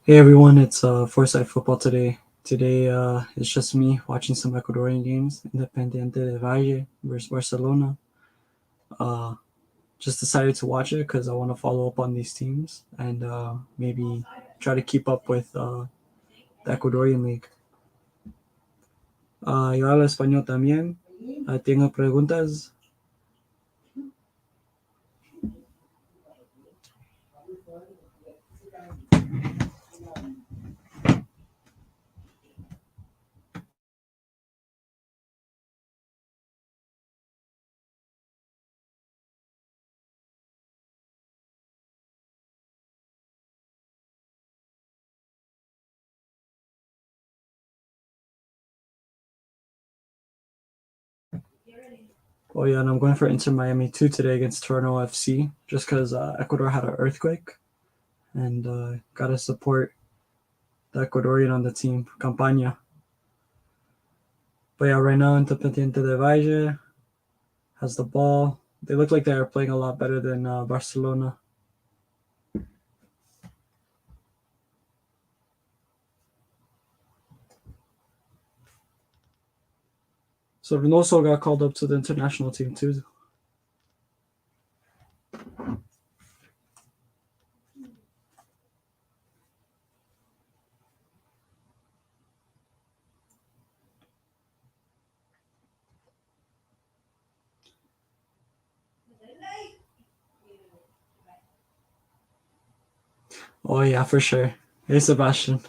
Hey everyone, it's Foresight Football today. Today it's just me watching some Ecuadorian games, Independiente del Valle versus Barcelona. Uh, just decided to watch it because I want to follow up on these teams and maybe try to keep up with the Ecuadorian League. Yo hablo español también. Tengo preguntas. Oh yeah, and I'm going for Inter Miami 2 today against Toronto FC just because Ecuador had an earthquake and gotta support the Ecuadorian on the team, Campaña. But yeah, right now Independiente del Valle has the ball. They look like they are playing a lot better than Barcelona. So Reynoso got called up to the international team too. Oh yeah, for sure. Hey Sebastian.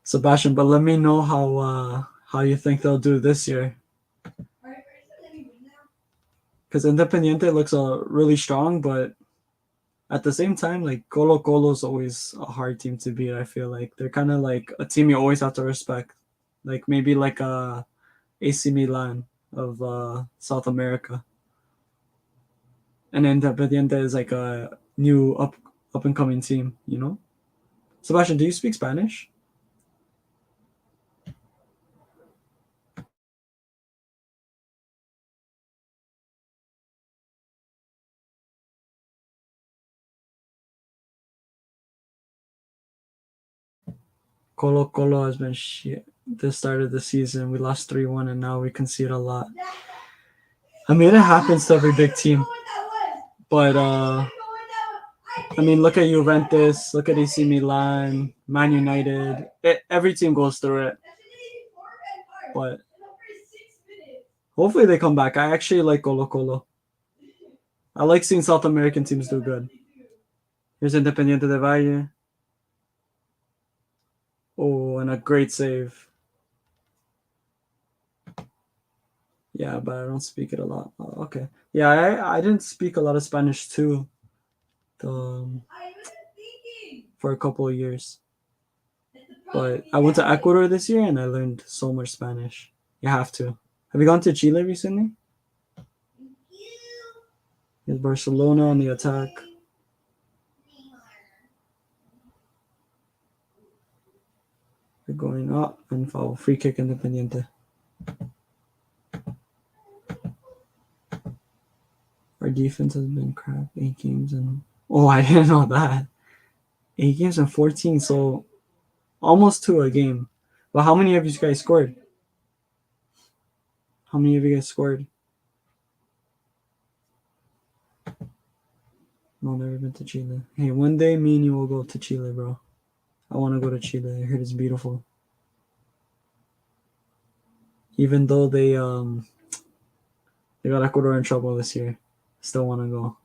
Sebastian, but let me know how you think they'll do this year. Because Independiente looks really strong, but at the same time, like Colo Colo is always a hard team to beat. I feel like they're kind of like a team you always have to respect. Like maybe like AC Milan of South America. And Independiente is like a new up and coming team, you know? Sebastian, do you speak Spanish? Colo Colo has been shit. The start of the season, we lost 3-1, and now we concede a lot. I mean, it happens to every big team. But, I mean, look at Juventus, look at AC Milan, Man United. Every team goes through it. But hopefully they come back. I actually like Colo Colo. I like seeing South American teams do good. Here's Independiente de Valle. Oh, and a great save. Yeah, but I don't speak it a lot. Oh, okay. Yeah, I didn't speak a lot of Spanish too, um, for a couple of years. But I went to Ecuador this year and I learned so much Spanish. You have to. Have you gone to Chile recently? Is Barcelona on the attack? They're going up and foul. Free kick Independiente. Our defense has been crap. 8 games and oh, I didn't know that. 8 games and 14, so almost 2 a game. But how many of you guys scored? How many of you guys scored? No, never been to Chile. Hey, one day me and you will go to Chile, bro. I want to go to Chile. I heard it's beautiful. Even though they got Ecuador in trouble this year, still want to go.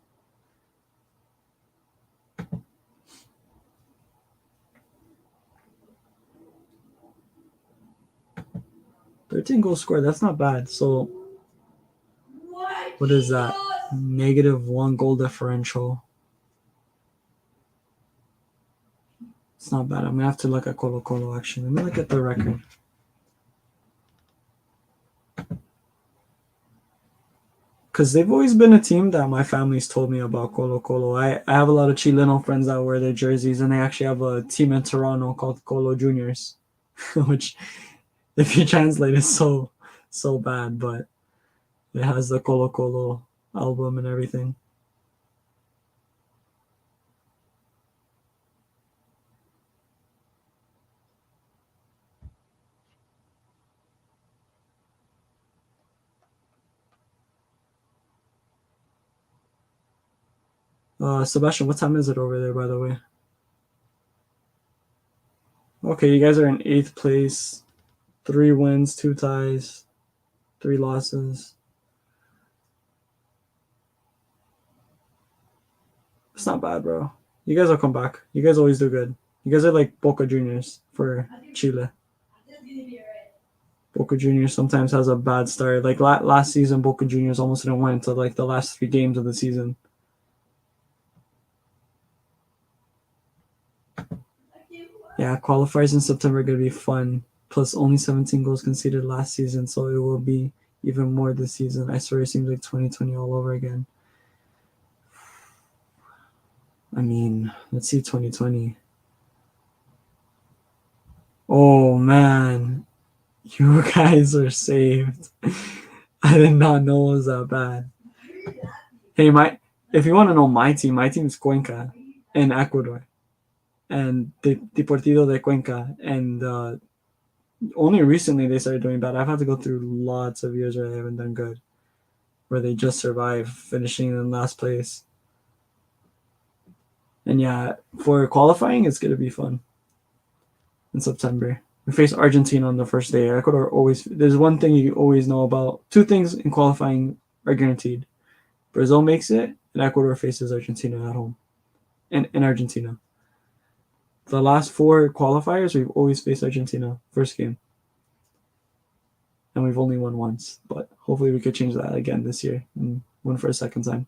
Thirteen goals scored. That's not bad. So what is that? -1 goal differential. It's not bad. I'm gonna have to look at Colo Colo actually. Let me look at the record. Because they've always been a team that my family's told me about Colo Colo. I have a lot of Chileno friends that wear their jerseys, and they actually have a team in Toronto called Colo Juniors, which, if you translate, is so bad, but it has the Colo Colo album and everything. Sebastian, what time is it over there, by the way? Okay, you guys are in 8th place. 3 wins, 2 ties, 3 losses. It's not bad, bro. You guys will come back. You guys always do good. You guys are like Boca Juniors for Chile. Boca Juniors sometimes has a bad start. Like last season, Boca Juniors almost didn't win until like the last 3 games of the season. Yeah, qualifiers in September are going to be fun. Plus, only 17 goals conceded last season, so it will be even more this season. I swear it seems like 2020 all over again. I mean, let's see 2020. Oh, man. You guys are saved. I did not know it was that bad. Hey, if you want to know my team is Cuenca in Ecuador. And Deportivo de Cuenca. And only recently they started doing bad. I've had to go through lots of years where they haven't done good, where they just survived, finishing in last place. And yeah, for qualifying, it's gonna be fun in September. We face Argentina on the first day. Ecuador always. There's one thing you always know about. 2 things in qualifying are guaranteed. Brazil makes it, and Ecuador faces Argentina at home. And in Argentina, the last 4 qualifiers, we've always faced Argentina first game, and we've only won once. But hopefully, we could change that again this year and win for a second time.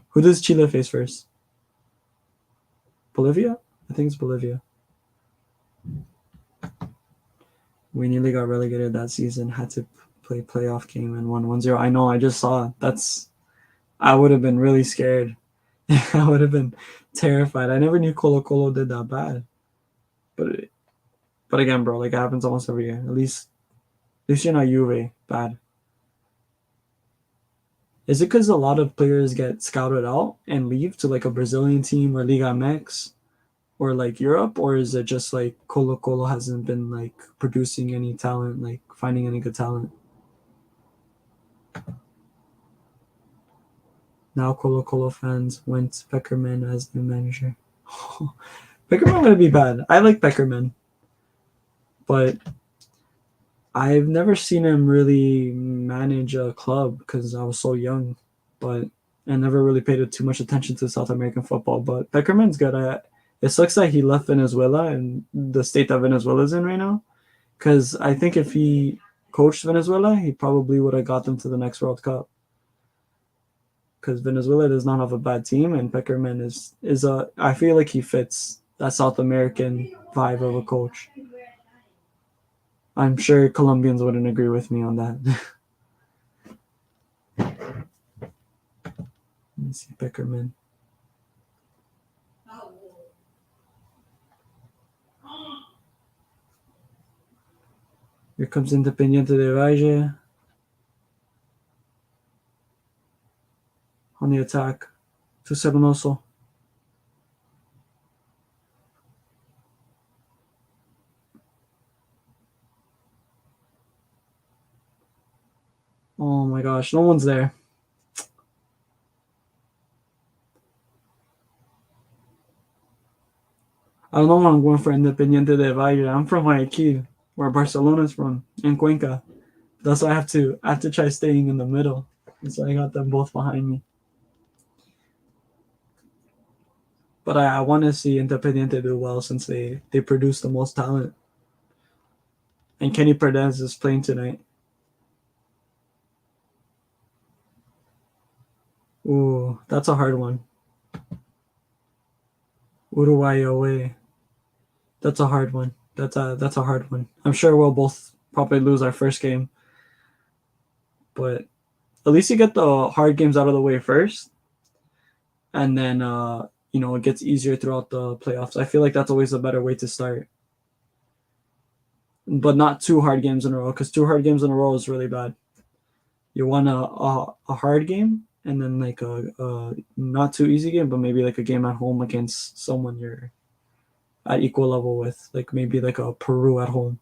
Who does Chile face first? Bolivia? I think it's Bolivia. We nearly got relegated that season. Had to play playoff game and won 1-0. I know. I just saw. I would have been really scared. I would have been terrified. I never knew Colo Colo did that bad. But again, bro, like it happens almost every year. At least you're not Juve bad. Is it because a lot of players get scouted out and leave to like a Brazilian team or Liga MX or like Europe, or is it just like Colo Colo hasn't been like producing any talent, like finding any good talent? Now Colo Colo fans want Peckerman as the manager. Peckerman would be bad. I like Peckerman, but I've never seen him really manage a club because I was so young. But I never really paid too much attention to South American football. But Peckerman's good. It sucks that he left Venezuela and the state that Venezuela's in right now. Because I think if he coached Venezuela, he probably would have got them to the next World Cup. Because Venezuela does not have a bad team, and Peckerman is a. I feel like he fits that South American vibe of a coach. I'm sure Colombians wouldn't agree with me on that. Let me see Peckerman. Here comes Independiente de Valle on the attack. To Sernoso. Oh my gosh, no one's there. I don't know why I'm going for Independiente de Valle. I'm from Guayaquil, where Barcelona's from, in Cuenca. That's why I have to try staying in the middle. So I got them both behind me. But I want to see Independiente do well since they produce the most talent. And Kenny Perez is playing tonight. Ooh, that's a hard one. Uruguay away. That's a hard one. That's a hard one. I'm sure we'll both probably lose our first game, but at least you get the hard games out of the way first, and then it gets easier throughout the playoffs. I feel like that's always a better way to start, but not 2 hard games in a row because 2 hard games in a row is really bad. You want a hard game and then like a not too easy game, but maybe like a game at home against someone you're at equal level with, like maybe like a Peru at home.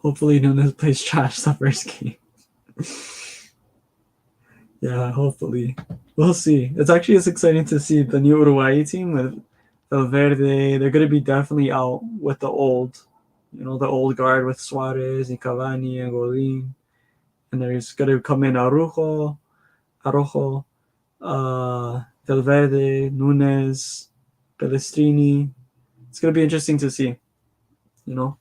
Hopefully Nunes plays trash the first game. Yeah, hopefully. We'll see. It's exciting to see the new Uruguay team with Valverde. They're going to be definitely out with the old guard with Suarez and Cavani and Golin. And there's going to come in Arojo, Valverde, Nunes, Pelestrini. It's going to be interesting to see, you know?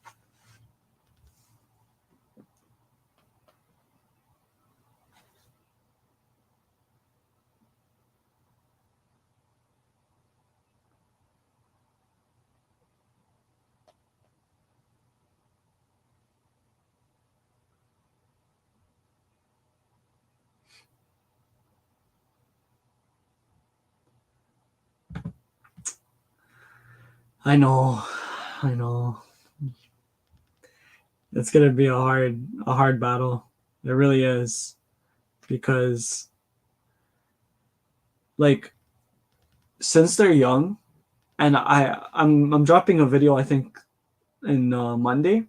I know. I know. It's going to be a hard battle. It really is. Because, like, since they're young, and I'm dropping a video, I think, in Monday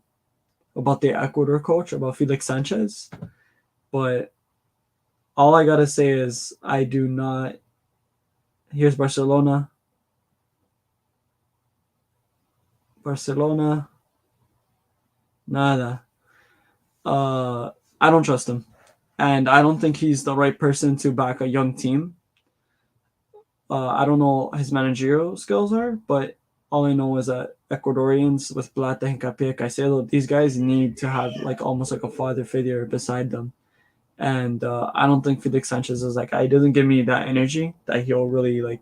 about the Ecuador coach, about Felix Sanchez. But all I gotta say is I do not. Here's Barcelona. Barcelona. Nada. I don't trust him, and I don't think he's the right person to back a young team. I don't know his managerial skills are, but all I know is that Ecuadorians with Plata, Hincapié, Caicedo, these guys need to have like almost like a father figure beside them. And I don't think Felix Sanchez is like, he doesn't give me that energy that he'll really like.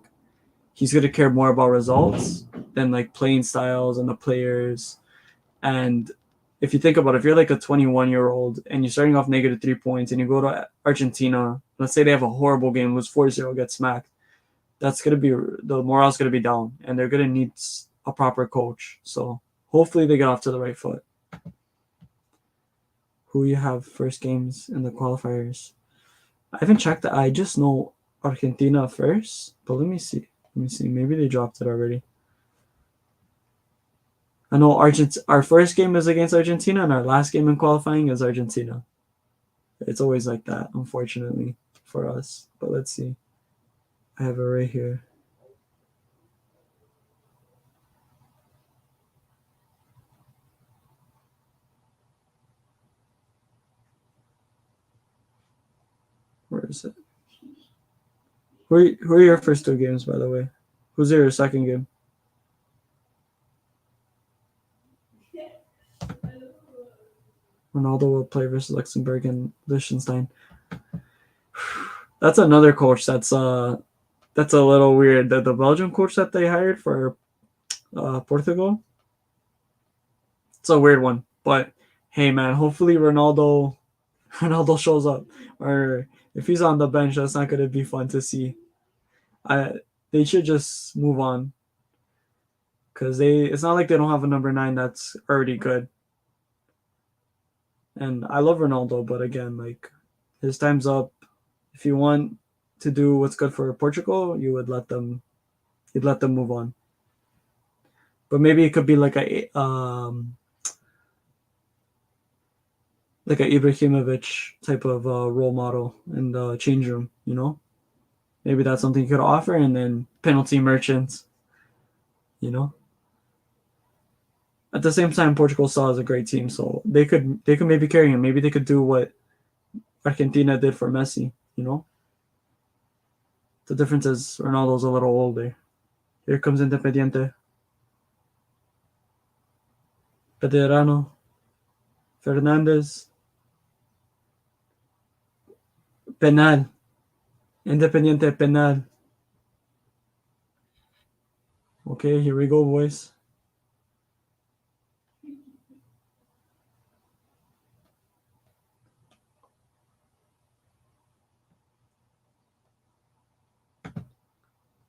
He's gonna care more about results than like playing styles and the players. And if you think about it, if you're like a 21-year-old and you're starting off negative 3 points and you go to Argentina, let's say they have a horrible game, lose 4-0, get smacked, that's gonna be the morale's gonna be down, and they're gonna need a proper coach. So hopefully they get off to the right foot. Who you have first games in the qualifiers? I haven't checked that. I just know Argentina first, but let me see. Maybe they dropped it already. I know our first game is against Argentina, and our last game in qualifying is Argentina. It's always like that, unfortunately, for us. But let's see. I have it right here. Where is it? Who are your first two games, by the way? Who's your second game? Ronaldo will play versus Luxembourg and Liechtenstein. That's another coach that's a little weird. The Belgian coach that they hired for Portugal. It's a weird one, but hey, man, hopefully Ronaldo shows up, or if he's on the bench, that's not gonna be fun to see. They should just move on because it's not like they don't have a number 9 that's already good. And I love Ronaldo, but again, like his time's up. If you want to do what's good for Portugal, you'd let them move on. But maybe it could be like a Ibrahimovic type of role model in the change room, you know? Maybe that's something you could offer, and then penalty merchants, you know? At the same time, Portugal still has a great team, so they could maybe carry him. Maybe they could do what Argentina did for Messi, you know? The difference is Ronaldo's a little older. Here comes Independiente. Pederano. Fernandez. Penal. Independiente penal. Okay, here we go, boys.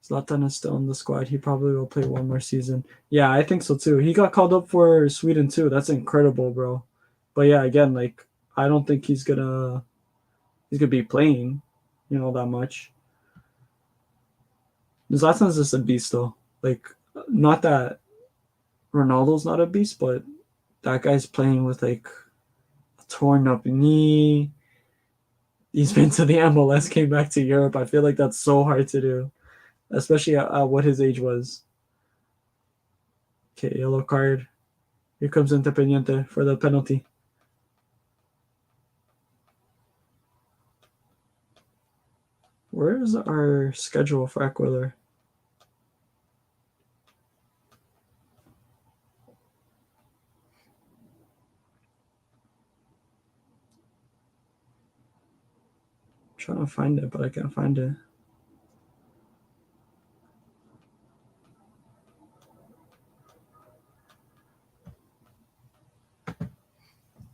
Zlatan is still in the squad. He probably will play one more season. Yeah, I think so too. He got called up for Sweden too. That's incredible, bro. But yeah, again, like I don't think he's gonna be playing, that much. Zlatan's just a beast though. Like not that Ronaldo's not a beast, but that guy's playing with like torn up knee. He's been to the MLS, came back to Europe. I feel like that's so hard to do, especially at what his age was. Okay, yellow card. Here comes Independiente for the penalty. Where is our schedule for Ecuador? I'm trying to find it, but I can't find it.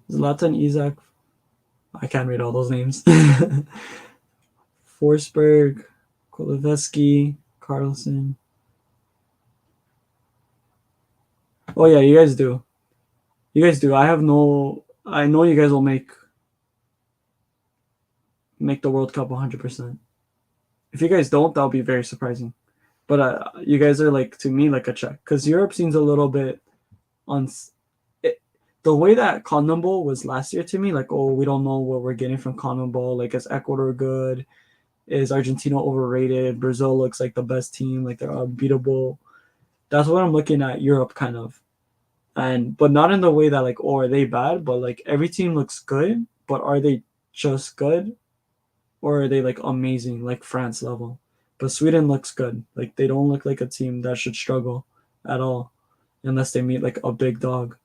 Zlatan Isak. I can't read all those names. Forsberg, Koloveski, Carlson. Oh yeah, you guys do. You guys do. I know you guys will make the World Cup 100%. If you guys don't, that'll be very surprising. But you guys are like, to me, like a check, because Europe seems a little bit on the way that CONMEBOL was last year to me. Like, oh, we don't know what we're getting from CONMEBOL. Like, is Ecuador good? Is Argentina overrated? Brazil looks like the best team. Like, they're unbeatable. That's what I'm looking at Europe kind of. But not in the way that like, oh, are they bad? But like every team looks good, but are they just good, or are they like amazing, like France level? But Sweden looks good. Like they don't look like a team that should struggle at all, unless they meet like a big dog.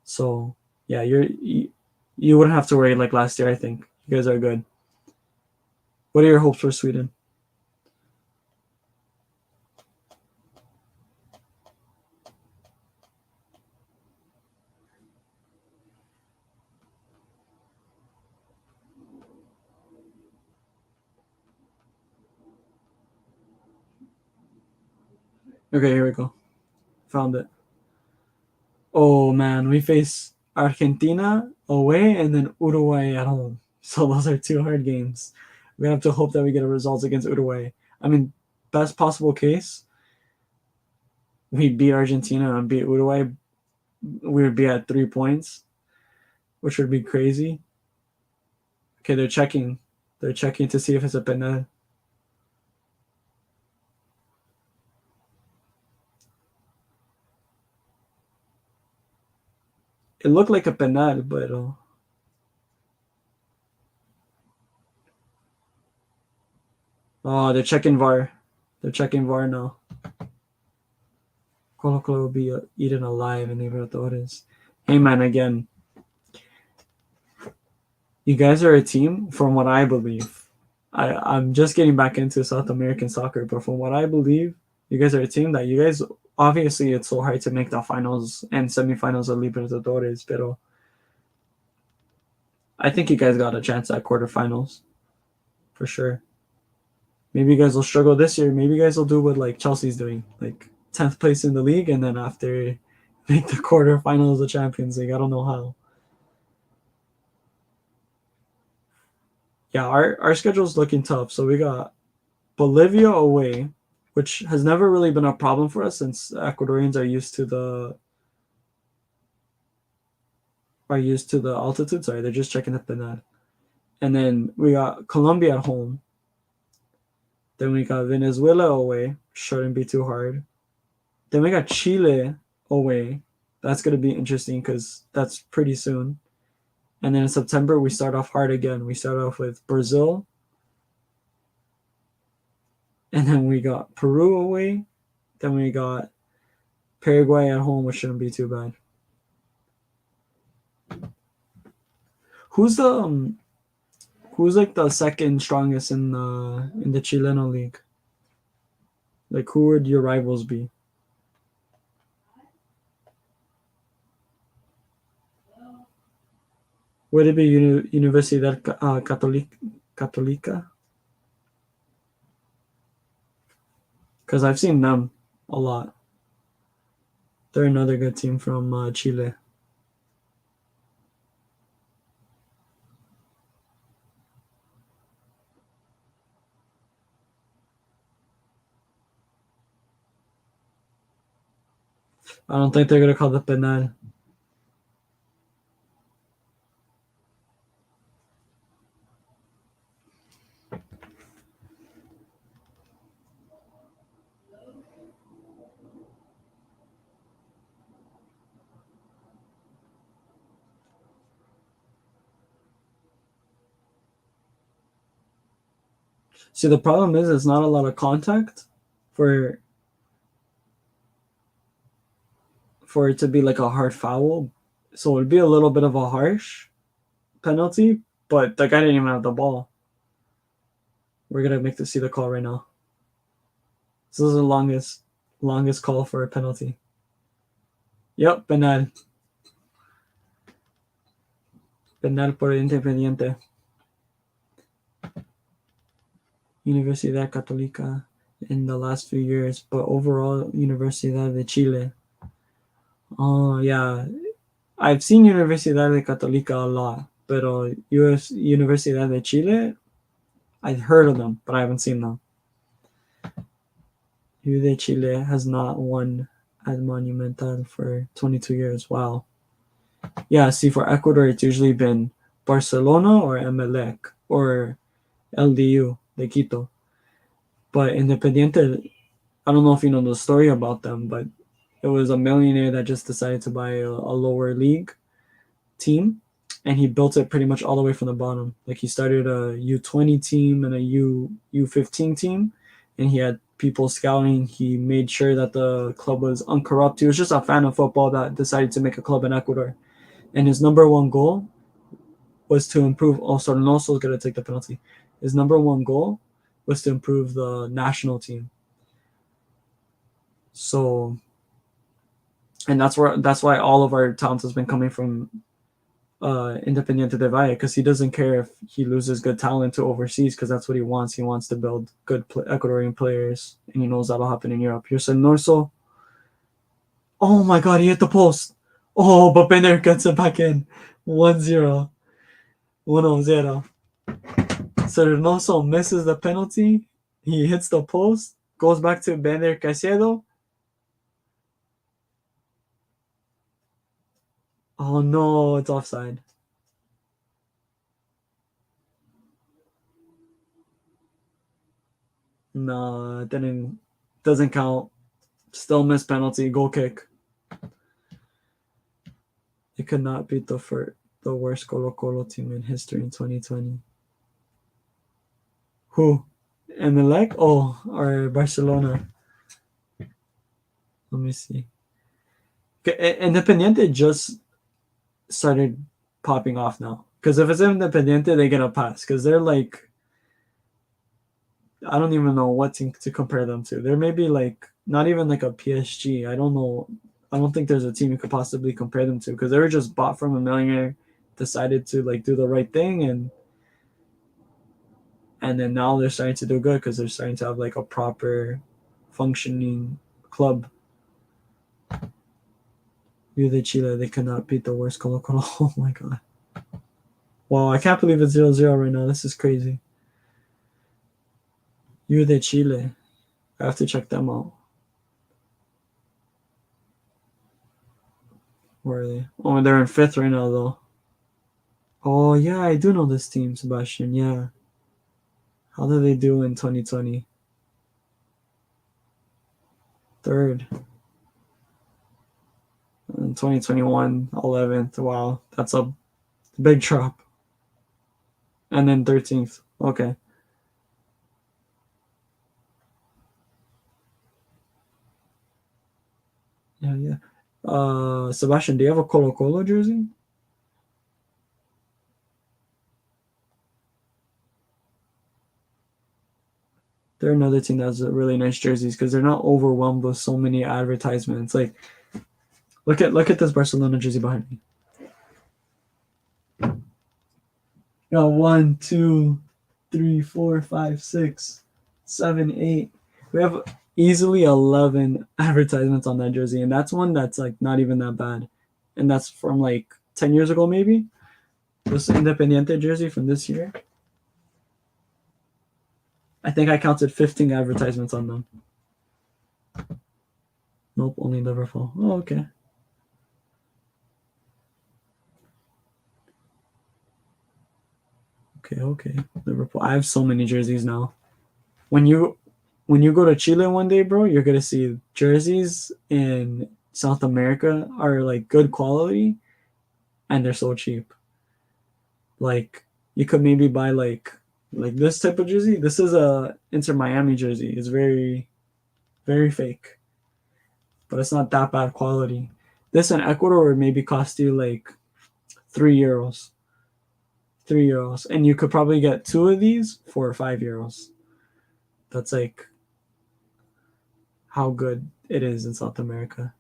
So yeah, you wouldn't have to worry like last year. I think you guys are good. What are your hopes for Sweden? Okay, here we go. Found it. Oh man, we face Argentina away and then Uruguay at home. So those are two hard games. We have to hope that we get a result against Uruguay. I mean, best possible case, we beat Argentina and beat Uruguay. We would be at 3 points, which would be crazy. Okay, they're checking. They're checking to see if it's a penal. It looked like a penal, but oh, they're checking VAR. They're checking VAR now. Colo Colo will be eaten alive in Libertadores. Hey man, again, you guys are a team, from what I believe. I'm just getting back into South American soccer, but from what I believe, you guys are a team that you guys, obviously it's so hard to make the finals and semifinals of Libertadores, but I think you guys got a chance at quarterfinals for sure. Maybe you guys will struggle this year. Maybe you guys will do what like Chelsea's doing, like 10th place in the league, and then after make the quarterfinals of Champions League. I don't know how. Yeah, our schedule's looking tough. So we got Bolivia away, which has never really been a problem for us since Ecuadorians are used to the altitude. Sorry, they're just checking up the net. And then we got Colombia at home. Then we got Venezuela away. Shouldn't be too hard. Then we got Chile away. That's gonna be interesting because that's pretty soon. And then in September we start off hard again. We start off with Brazil. And then we got Peru away. Then we got Paraguay at home, which shouldn't be too bad. Who's like the second strongest in the Chileno league? Like who would your rivals be? Would it be Universidad Católica? Because I've seen them a lot. They're another good team from Chile. I don't think they're gonna call the penal. See, the problem is it's not a lot of contact for it to be like a hard foul. So it'd be a little bit of a harsh penalty, but the guy didn't even have the ball. We're gonna make see the call right now. This is the longest call for a penalty. Yep, penal. Penal por Independiente. Universidad Católica in the last few years, but overall Universidad de Chile. Oh yeah, I've seen Universidad de Católica a lot, pero Universidad de Chile, I've heard of them, but I haven't seen them. U de Chile has not won at Monumental for 22 years. Wow. Yeah, see, for Ecuador, it's usually been Barcelona or Emelec or LDU de Quito. But Independiente, I don't know if you know the story about them, but it was a millionaire that just decided to buy a lower league team, and he built it pretty much all the way from the bottom. Like he started a U20 team and a U15 team, and he had people scouting. He made sure that the club was uncorrupt. He was just a fan of football that decided to make a club in Ecuador. And his number one goal was to improve. Oh, Sornoso's going to take the penalty. His number one goal was to improve the national team. So, and that's why all of our talent has been coming from Independiente de Valle, because he doesn't care if he loses good talent to overseas, because that's what he wants. He wants to build good Ecuadorian players, and he knows that'll happen in Europe. Here's Norso. Oh my god, he hit the post. Oh, but Benner gets it back in. 1-0. 1-0. So Reynoso misses the penalty. He hits the post. Goes back to Benner Caicedo. Oh no, it's offside. No, it doesn't count. Still missed penalty. Goal kick. It could not beat the worst Colo Colo team in history in 2020. Who? Emelec? Oh, or Barcelona? Let me see. Independiente just started popping off now. Because if it's Independiente, they get a pass. Because they're like, I don't even know what team to compare them to. They're maybe like, not even like a PSG. I don't know. I don't think there's a team you could possibly compare them to, because they were just bought from a millionaire, decided to like do the right thing, and then now they're starting to do good because they're starting to have like a proper functioning club. U de Chile, they cannot beat the worst Colo Colo. Oh my god. Wow, I can't believe it's 0-0 right now. This is crazy. U de Chile. I have to check them out. Where are they? Oh, they're in 5th right now, though. Oh, yeah, I do know this team, Sebastian. Yeah. How did they do in 2020? 3rd. In 2021, 11th. Wow, that's a big drop. And then 13th. Okay. Yeah. Sebastian, do you have a Colo Colo jersey? They're another team that has really nice jerseys because they're not overwhelmed with so many advertisements. Like, look at this Barcelona jersey behind me. You got 1, 2, 3, 4, 5, 6, 7, 8. We have easily 11 advertisements on that jersey, and that's one that's like not even that bad, and that's from like 10 years ago maybe. This Independiente jersey from this year, I think I counted 15 advertisements on them. Nope, only Liverpool. Oh, okay. Okay. Liverpool. I have so many jerseys now. When you go to Chile one day, bro, you're gonna see jerseys in South America are like good quality, and they're so cheap. Like you could maybe buy like Like this type of jersey, this is a Inter Miami jersey. It's very, very fake, but it's not that bad quality. This in Ecuador would maybe cost you like €3. €3, and you could probably get two of these for €5. That's like how good it is in South America.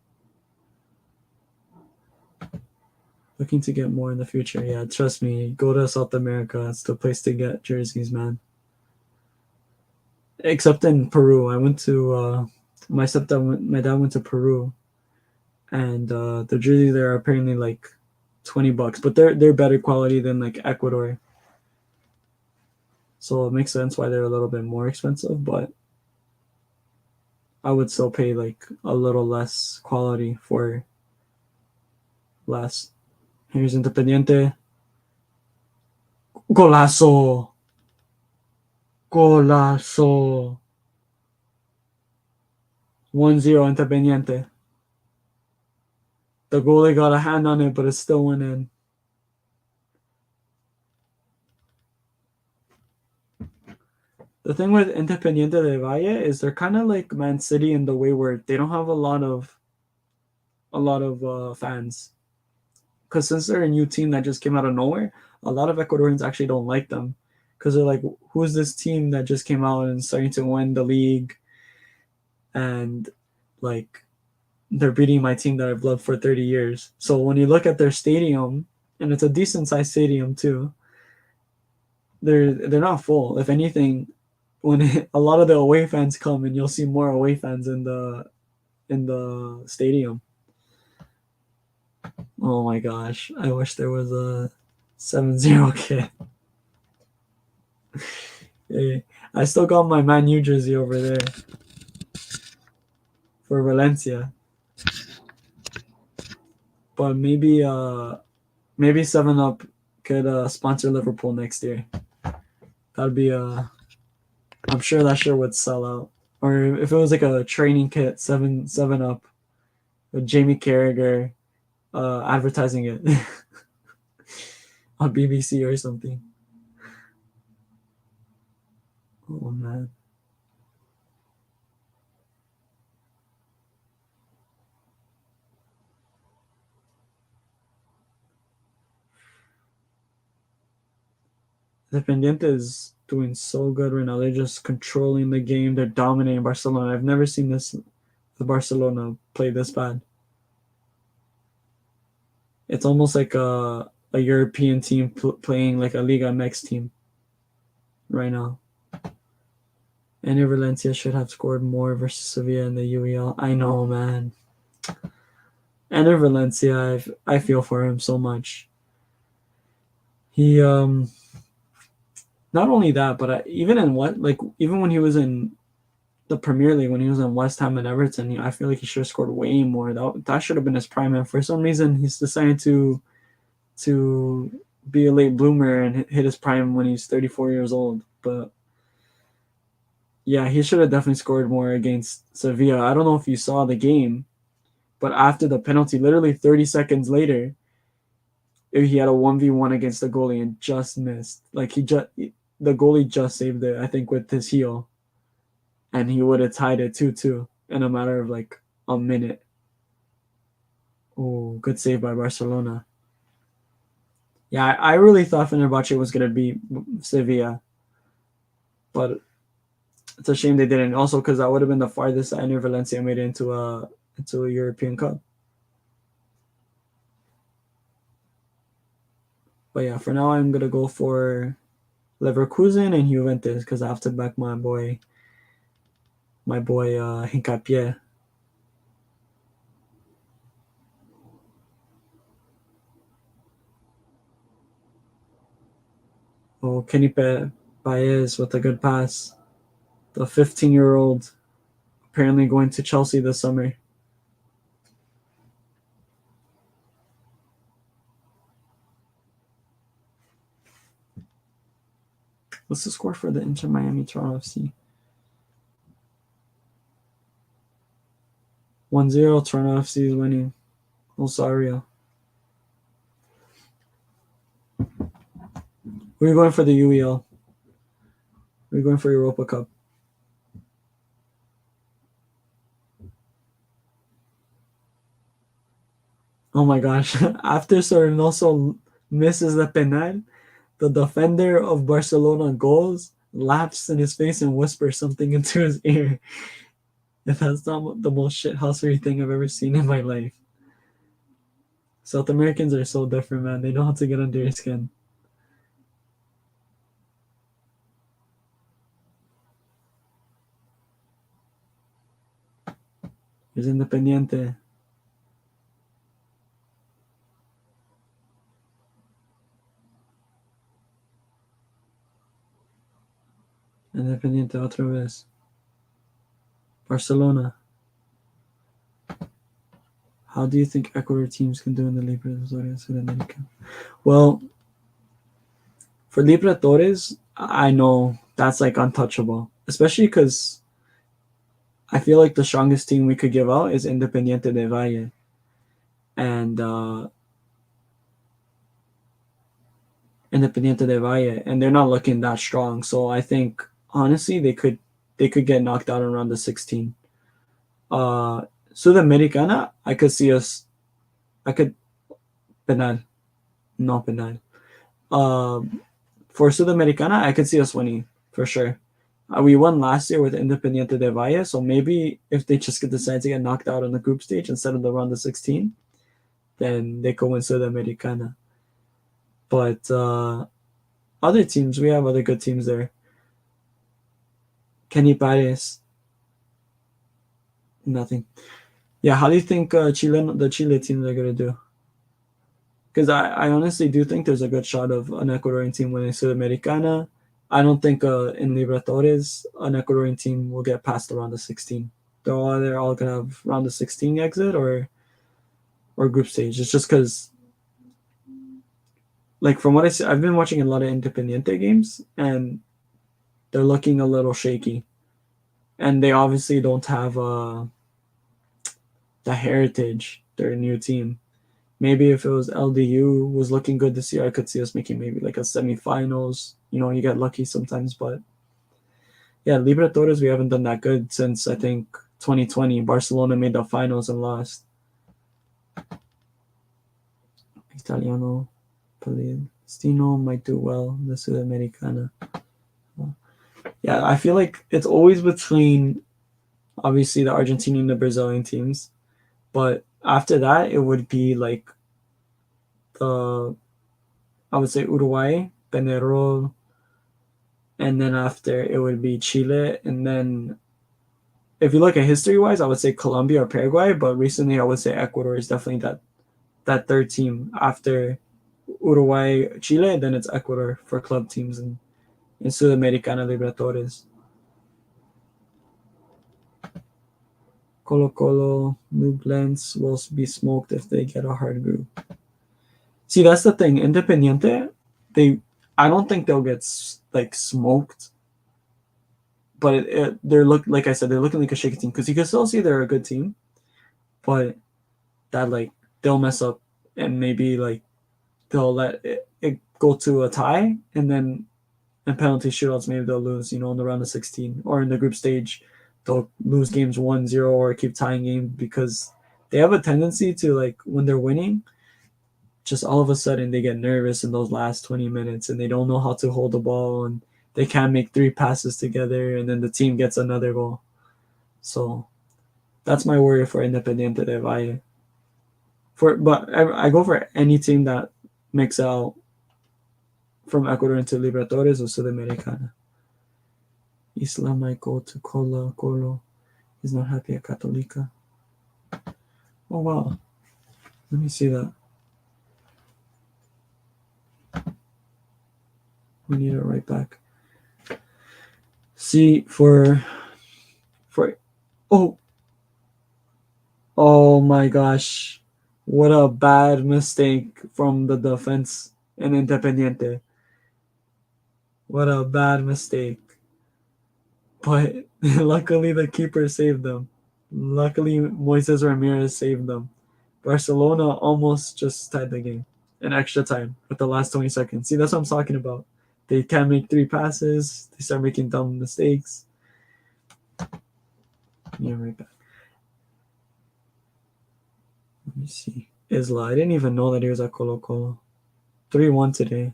Looking to get more in the future. Yeah, trust me, go to South America. It's the place to get jerseys, man. Except in Peru. I went to my dad went to Peru, and the jerseys there are apparently like $20, but they're better quality than like Ecuador. So it makes sense why they're a little bit more expensive, but I would still pay like a little less quality for less. Here's Independiente. Golazo. Golazo. 1-0 Independiente. The goalie got a hand on it, but it still went in. The thing with Independiente de Valle is they're kind of like Man City in the way where they don't have a lot of fans. Because since they're a new team that just came out of nowhere, a lot of Ecuadorians actually don't like them. Because they're like, who's this team that just came out and starting to win the league? And like, they're beating my team that I've loved for 30 years. So when you look at their stadium, and it's a decent sized stadium too, they're not full. If anything, when a lot of the away fans come, and you'll see more away fans in the stadium. Oh my gosh, I wish there was a 7-0 kid. Hey, I still got my Man U jersey over there for Valencia, but maybe 7 Up could sponsor Liverpool next year. That'd be I'm sure that shirt would sell out. Or if it was like a training kit, 7 Up with Jamie Carragher advertising it on BBC or something. Oh man. Independiente is doing so good right now. They're just controlling the game. They're dominating Barcelona. I've never seen the Barcelona play this bad. It's almost like a European team playing like a Liga MX team right now. And Valencia should have scored more versus Sevilla in the UEL. I know, man. And Valencia, I feel for him so much. He not only that, but even in even when he was in the Premier League, when he was in West Ham and Everton, I feel like he should have scored way more. That should have been his prime. And for some reason, he's decided to be a late bloomer and hit his prime when he's 34 years old. But yeah, he should have definitely scored more against Sevilla. I don't know if you saw the game, but after the penalty, literally 30 seconds later, he had a 1v1 against the goalie and just missed. Like the goalie just saved it, I think, with his heel. And he would have tied it 2-2 in a matter of like a minute. Oh, good save by Barcelona. Yeah, I really thought Fenerbahce was going to beat Sevilla. But it's a shame they didn't. Also, because that would have been the farthest that Inter Valencia made it into a European Cup. But yeah, for now, I'm going to go for Leverkusen and Juventus because I have to back my boy Hincapié. Oh, Kenny Baez with a good pass. The 15-year-old apparently going to Chelsea this summer. What's the score for the Inter Miami Toronto FC? 1-0, Toronto FC is winning. Rosario. We're going for the UEL. We're going for Europa Cup. Oh my gosh. After Sornoso misses the penal, the defender of Barcelona goals, laughs in his face and whispers something into his ear. If that's not the most shithousery thing I've ever seen in my life. South Americans are so different, man. They know how to get under your skin. Here's Independiente. Independiente otra vez. Barcelona. How do you think Ecuador teams can do in the Libertadores Sudamericana? Well, for Libertadores, I know that's like untouchable, especially because I feel like the strongest team we could give out is Independiente de Valle, and Independiente de Valle, and they're not looking that strong. So I think honestly they could get knocked out around the 16. Sudamericana, I could penal, no penal. For Sudamericana, I could see us winning for sure. We won last year with Independiente de Valle, so maybe if they just decide to get knocked out on the group stage instead of the round of 16, then they could win Sudamericana. But other teams, we have other good teams there. Kenny Pares, nothing. Yeah, how do you think the Chile teams are gonna do? Because I honestly do think there's a good shot of an Ecuadorian team winning Sudamericana. I don't think in Libertadores an Ecuadorian team will get past the round of 16. They're all gonna have round of 16 exit or group stage. It's just because, like from what I see, I've been watching a lot of Independiente games and they're looking a little shaky, and they obviously don't have the heritage. They're a new team. Maybe if it was LDU was looking good this year, I could see us making maybe like a semifinals. You get lucky sometimes, but yeah, Libertadores we haven't done that good since I think 2020. Barcelona made the finals and lost. Italiano, Palestino might do well in the Sudamericana. Yeah, I feel like it's always between obviously the Argentinian and the Brazilian teams, but after that it would be like the I would say Uruguay, Penarol, and then after it would be Chile, and then if you look at history wise, I would say Colombia or Paraguay, but recently I would say Ecuador is definitely that third team after Uruguay, Chile, and then it's Ecuador for club teams in Sudamericana Libertadores. Colo Colo, New Blends will be smoked if they get a hard group. See, that's the thing. Independiente, I don't think they'll get like smoked, but like I said, they're looking like a shaky team because you can still see they're a good team, but that like they'll mess up and maybe like they'll let it go to a tie, and then in penalty shootouts maybe they'll lose. In the round of 16 or in the group stage, they'll lose games 1-0 or keep tying games because they have a tendency to like when they're winning, just all of a sudden they get nervous in those last 20 minutes and they don't know how to hold the ball and they can't make 3 passes together and then the team gets another goal. So that's my worry for Independiente de Valle. But I go for any team that makes out from Ecuador into Libertadores or Sudamericana. Isla might go to Colo. He's not happy at Católica. Oh wow. Let me see that. We need it right back. See for oh my gosh. What a bad mistake from the defense in Independiente. What a bad mistake. But luckily the keeper saved them. Luckily Moises Ramirez saved them. Barcelona almost just tied the game in extra time with the last 20 seconds. See, that's what I'm talking about. They can't make 3 passes. They start making dumb mistakes. Yeah, right back. Let me see. Isla. I didn't even know that he was at Colo Colo. 3-1 today.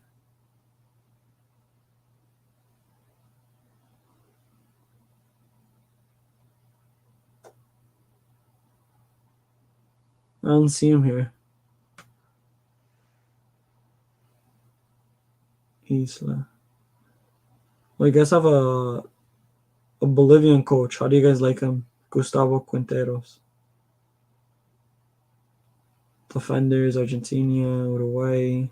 I don't see him here. Isla. Well, I guess I have a Bolivian coach. How do you guys like him? Gustavo Quinteros. Defenders, Argentina, Uruguay.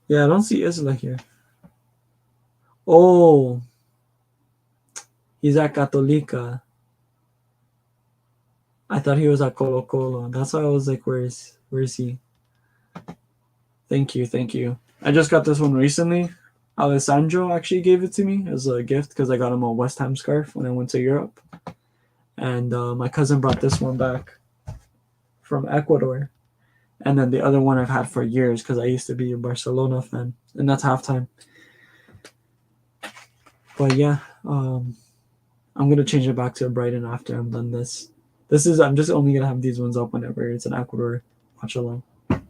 Yeah, I don't see Isla here. Oh, he's at Católica. I thought he was at Colo Colo. That's why I was like, where's he? Thank you, thank you. I just got this one recently. Alessandro actually gave it to me as a gift because I got him a West Ham scarf when I went to Europe. And my cousin brought this one back from Ecuador. And then the other one I've had for years because I used to be a Barcelona fan. And that's halftime. But yeah, I'm going to change it back to Brighton after I'm done this. I'm just only going to have these ones up whenever it's in Ecuador. Watchalong. But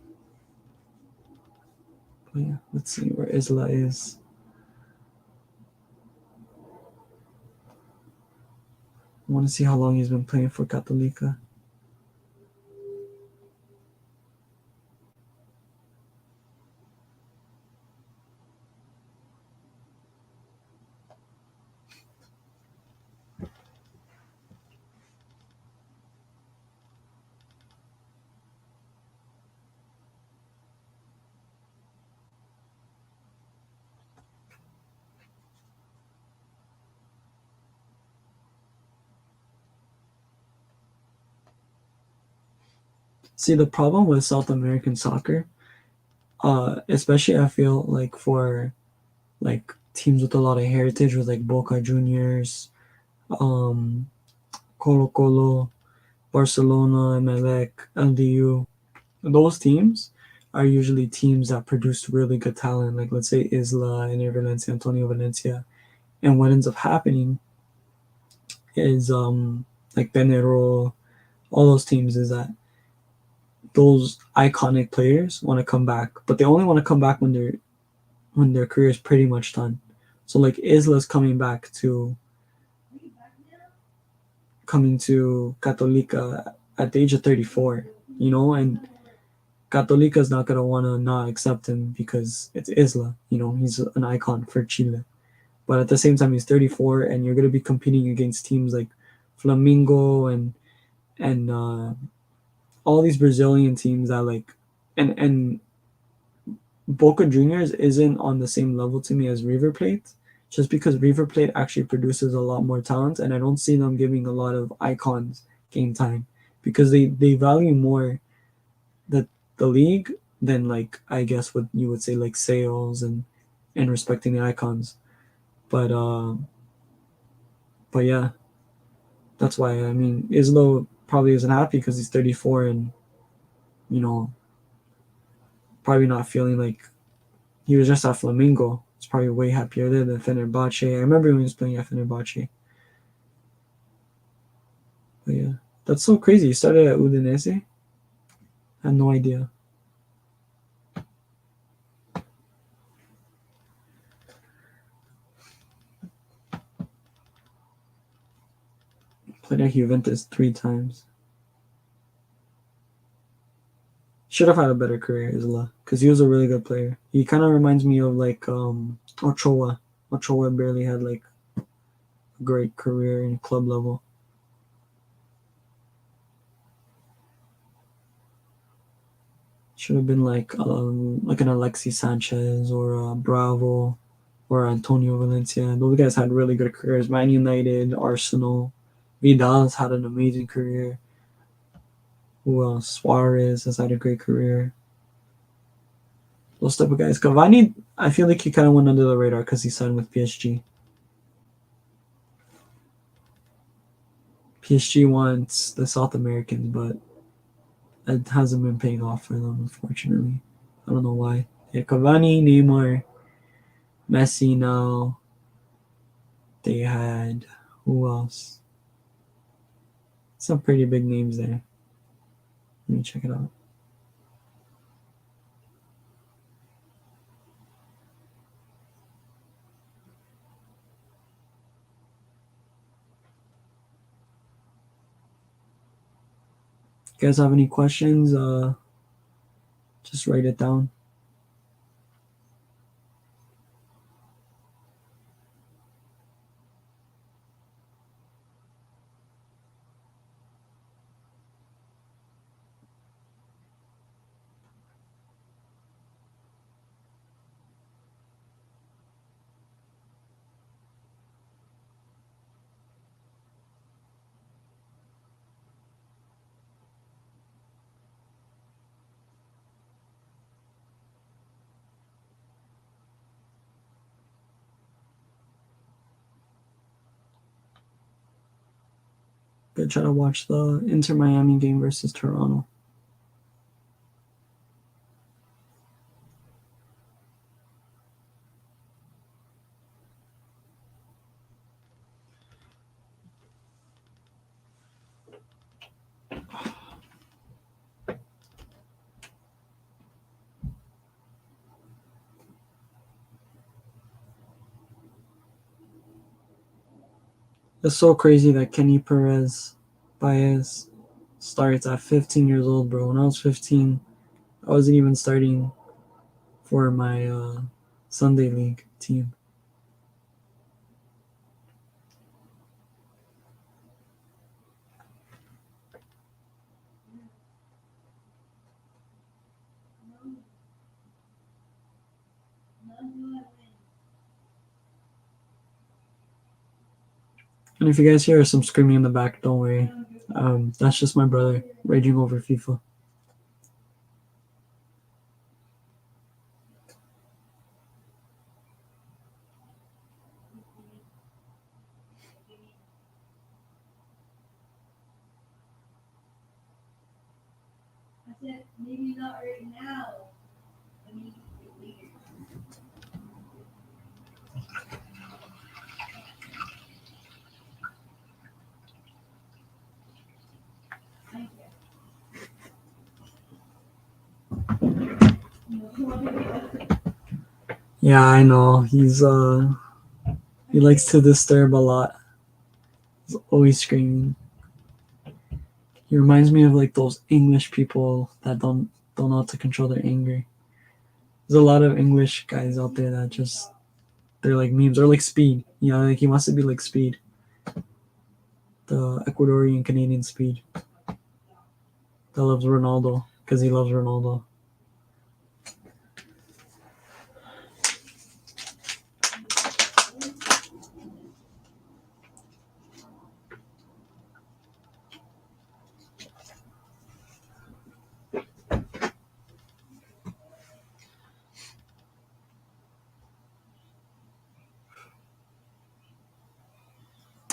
yeah, let's see where Isla is. I want to see how long he's been playing for Católica. See, the problem with South American soccer, especially I feel like for like teams with a lot of heritage, with like Boca Juniors, um, Colo Colo, Barcelona, Emelec, LDU, those teams are usually teams that produce really good talent. Like let's say Isla, Ener Valencia, Antonio Valencia, and what ends up happening is like Benero, all those teams is that those iconic players want to come back, but they only want to come back when their career is pretty much done. So like Isla's coming to Católica at the age of 34, and Católica's not gonna want to not accept him because it's Isla, he's an icon for Chile. But at the same time, he's 34, and you're gonna be competing against teams like Flamingo and all these Brazilian teams that like and Boca Juniors isn't on the same level to me as River Plate, just because River Plate actually produces a lot more talent, and I don't see them giving a lot of icons game time because they value more the league than like I guess what you would say like sales and respecting the icons. But but yeah, that's why I mean Islo probably isn't happy because he's 34 and you know probably not feeling like he was just at Flamingo. It's probably way happier there than Fenerbahce. I remember when he was playing at Fenerbahce. But yeah, that's so crazy. He started at Udinese. I had no idea. Played at Juventus 3 times. Should have had a better career, Isla, because he was a really good player. He kind of reminds me of like Ochoa. Ochoa barely had like a great career in club level. Should have been like an Alexis Sanchez or Bravo or Antonio Valencia. Those guys had really good careers. Man United, Arsenal. Vidal's had an amazing career. Who else? Suarez has had a great career. those type of guys. Cavani, I feel like he kind of went under the radar because he signed with PSG. PSG wants the South Americans, but it hasn't been paying off for them, unfortunately. I don't know why. Yeah, Cavani, Neymar, Messi now. They had who else? Some pretty big names there. Let me check it out. You guys have any questions? Just write it down. Gonna try to watch the Inter Miami game versus Toronto. It's so crazy that Kenny Baez starts at 15 years old, bro. When I was 15, I wasn't even starting for my Sunday league team. And if you guys hear some screaming in the back, don't worry. That's just my brother raging over FIFA. Maybe not right now. Yeah, I know. He likes to disturb a lot. He's always screaming. He reminds me of like those English people that don't know how to control their anger. There's a lot of English guys out there that just they're like memes or like Speed. You know, like he wants to be like Speed, the Ecuadorian Canadian Speed that loves Ronaldo because he loves Ronaldo.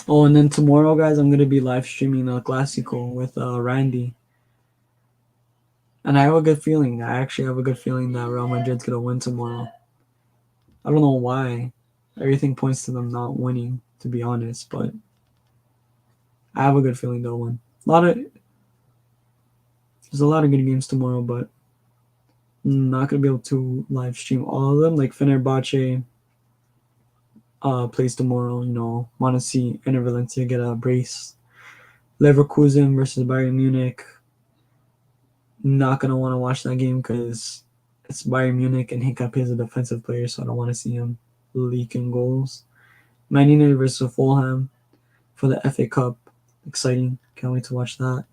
Oh, and then tomorrow, guys, I'm gonna be live streaming the Classico with Randy, and I have a good feeling. I actually have a good feeling that Real Madrid's gonna win tomorrow. I don't know why. Everything points to them not winning, to be honest, but I have a good feeling they'll win. There's a lot of good games tomorrow, but I'm not gonna be able to live stream all of them. Like Fenerbahce plays tomorrow. You know, want to see Inter Valencia get a brace. Leverkusen versus Bayern Munich. Not gonna want to watch that game because it's Bayern Munich and Hinkap is a defensive player, so I don't want to see him leaking goals. Man United versus Fulham for the FA Cup. Exciting. Can't wait to watch that.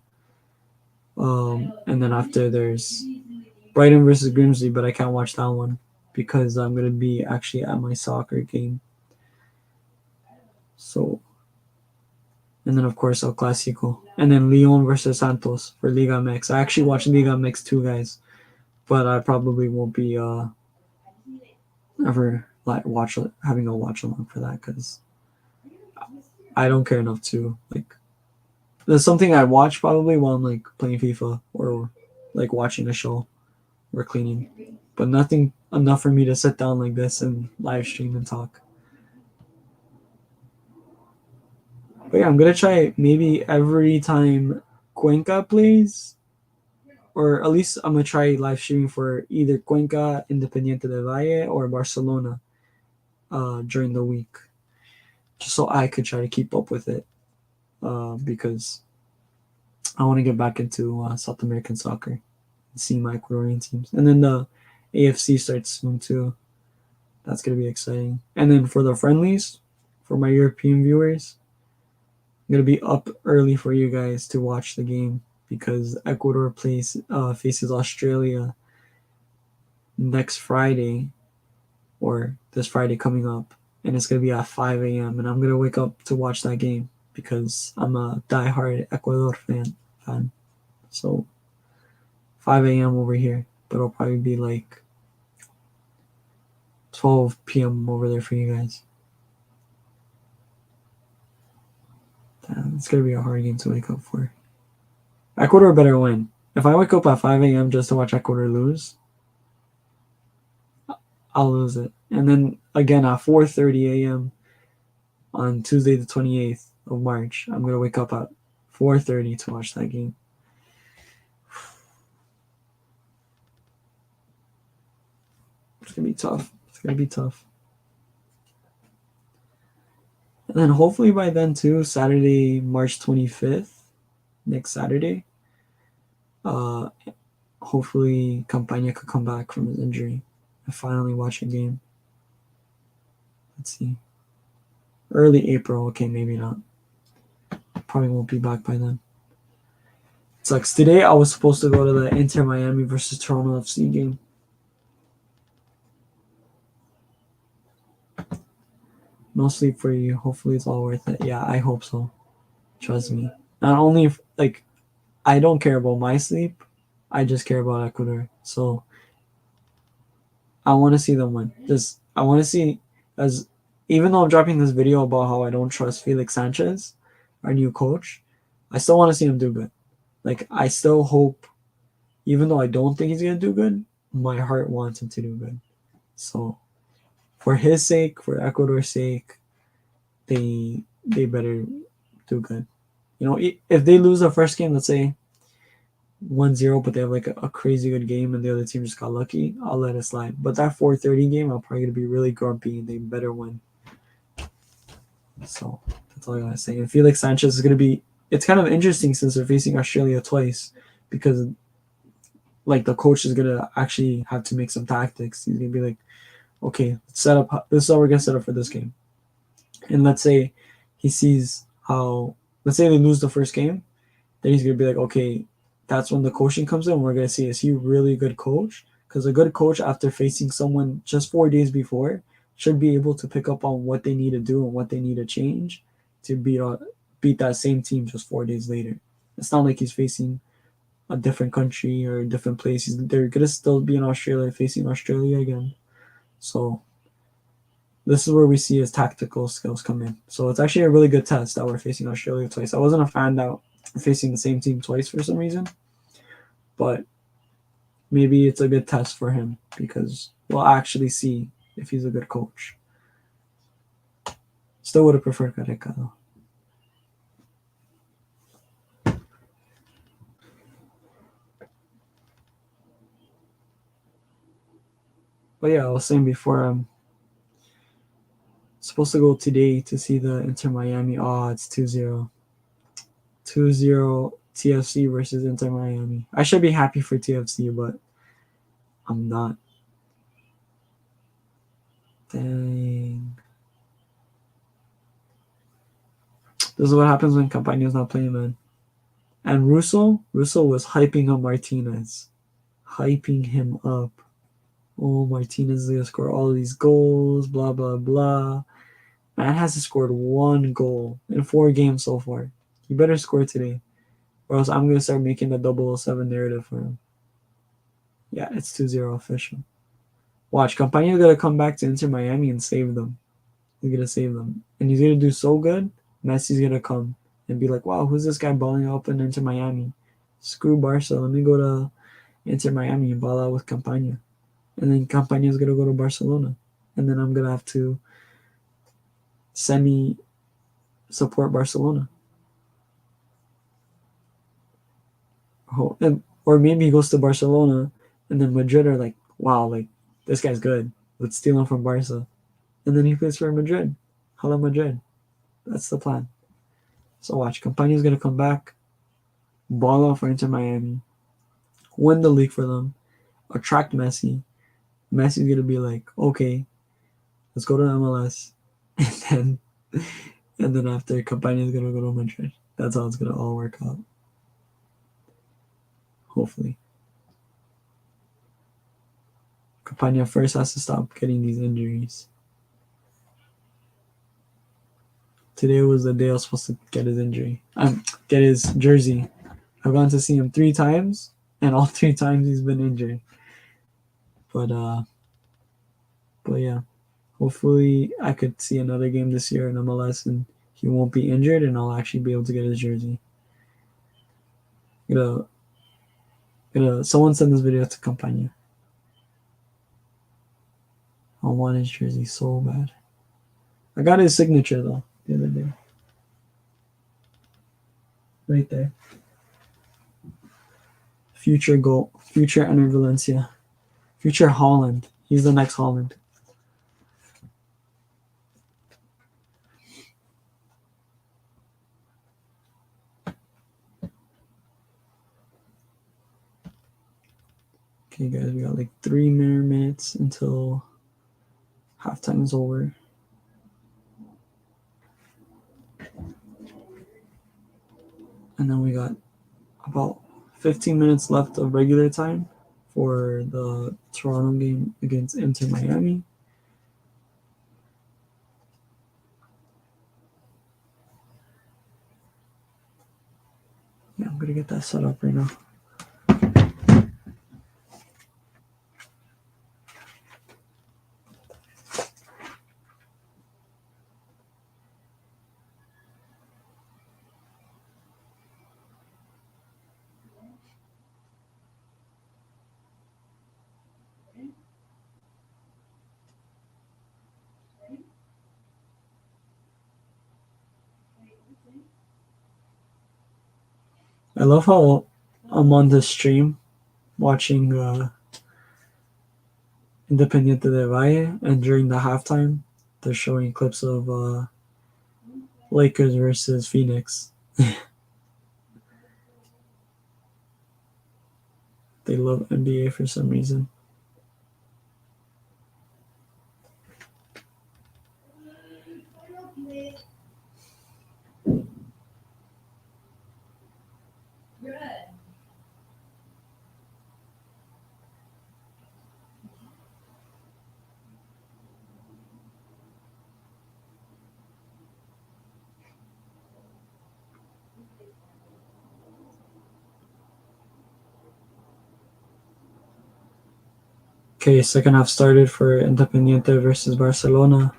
And then after there's Brighton versus Grimsby, but I can't watch that one because I'm gonna be actually at my soccer game. So, and then of course El Clasico, and then Lyon versus Santos for Liga MX. I actually watched Liga MX too, guys, but I probably won't be ever like having a watch along for that because I don't care enough to like. There's something I watch probably while I'm like playing FIFA or like watching a show or cleaning, but nothing enough for me to sit down like this and live stream and talk. But yeah, I'm gonna try maybe every time Cuenca plays, or at least I'm gonna try live streaming for either Cuenca, Independiente del Valle, or Barcelona during the week, just so I could try to keep up with it because I want to get back into South American soccer and see my Ecuadorian teams, and then the AFC starts soon too. That's gonna be exciting. And then for the friendlies, for my European viewers, I'm gonna be up early for you guys to watch the game because Ecuador faces Australia next Friday or this Friday coming up, and it's gonna be at 5 a.m. and I'm gonna wake up to watch that game because I'm a diehard Ecuador fan. So 5 a.m. over here, but it'll probably be like 12 p.m. over there for you guys. Damn, it's gonna be a hard game to wake up for. Ecuador better win. If I wake up at 5 a.m. just to watch Ecuador lose, I'll lose it. And then again at 4:30 a.m. on Tuesday the 28th of March, I'm gonna wake up at 4:30 to watch that game. It's gonna be tough. It's gonna be tough. And then hopefully by then too, Saturday, March 25th, next Saturday, uh, hopefully Campagna could come back from his injury and finally watch a game. Let's see. Early April, okay, maybe not. Probably won't be back by then. It sucks. Today I was supposed to go to the Inter Miami versus Toronto FC game. No sleep for you. Hopefully it's all worth it. Yeah, I hope so. Trust me. Not only if, like I don't care about my sleep, I just care about Ecuador. So I want to see them win. Just I want to see as even though I'm dropping this video about how I don't trust Felix Sanchez, our new coach, I still want to see him do good. Like I still hope, even though I don't think he's gonna do good, my heart wants him to do good. So for his sake, for Ecuador's sake, they better do good. You know, if they lose the first game, let's say 1-0, but they have like a crazy good game and the other team just got lucky, I'll let it slide. But that 4:30 game, I'm probably gonna be really grumpy and they better win. So that's all I gotta say. And Felix Sanchez is gonna be. It's kind of interesting since they're facing Australia twice because like the coach is gonna actually have to make some tactics. He's gonna be like, okay, let's set up. This is how we're gonna set up for this game. And let's say he sees how. Let's say they lose the first game, then he's gonna be like, okay, that's when the coaching comes in. We're gonna see is he really a good coach? Because a good coach, after facing someone just 4 days before, should be able to pick up on what they need to do and what they need to change to beat that same team just 4 days later. It's not like he's facing a different country or a different place. They're gonna still be in Australia, facing Australia again. So this is where we see his tactical skills come in. So it's actually a really good test that we're facing Australia twice. I wasn't a fan that we're facing the same team twice for some reason, but maybe it's a good test for him because we'll actually see if he's a good coach. Still would have preferred Careca though. But yeah, I was saying before, I'm supposed to go today to see the Inter Miami. Oh, it's 2-0. 2-0 TFC versus Inter Miami. I should be happy for TFC, but I'm not. Dang. This is what happens when Campagno's not playing, man. And Russo was hyping up Martinez. Hyping him up. Oh, Martinez is going to score all these goals, blah, blah, blah. Man hasn't scored one goal in 4 games so far. He better score today, or else I'm going to start making the 007 narrative for him. Yeah, it's 2-0 official. Watch, Campagna's gonna come back to Inter Miami and save them. He's gonna save them, and he's gonna do so good. Messi's gonna come and be like, "Wow, who's this guy balling up in Inter Miami? Screw Barca. Let me go to Inter Miami and ball out with Campagna." And then Campagna's gonna go to Barcelona, and then I'm gonna have to semi support Barcelona. Or maybe he goes to Barcelona, and then Madrid are like, "Wow, like this guy's good. Let's steal him from Barca." And then he plays for Madrid. Hello, Madrid. That's the plan. So watch, Campagna's gonna come back, ball out for Inter Miami, win the league for them, attract Messi. Messi's gonna be like, okay, let's go to MLS, and then after Campagna's gonna go to Madrid. That's how it's gonna all work out. Hopefully, Campagna first has to stop getting these injuries. Today was the day I was supposed to get his injury. Get his jersey. I've gone to see him 3 times, and all 3 times he's been injured. But yeah, hopefully I could see another game this year in MLS, and he won't be injured, and I'll actually be able to get his jersey. Someone send this video to Campagna. I want his jersey so bad. I got his signature though the other day. Right there. Future goal. Future Ener Valencia. Future Holland. He's the next Holland. Okay, guys, we got like 3 more minutes until halftime is over. And then we got about 15 minutes left of regular time for the Toronto game against Inter Miami. Yeah, I'm gonna get that set up right now. I love how I'm on the stream watching Independiente del Valle, and during the halftime, they're showing clips of Lakers versus Phoenix. They love NBA for some reason. Okay, second half started for Independiente versus Barcelona.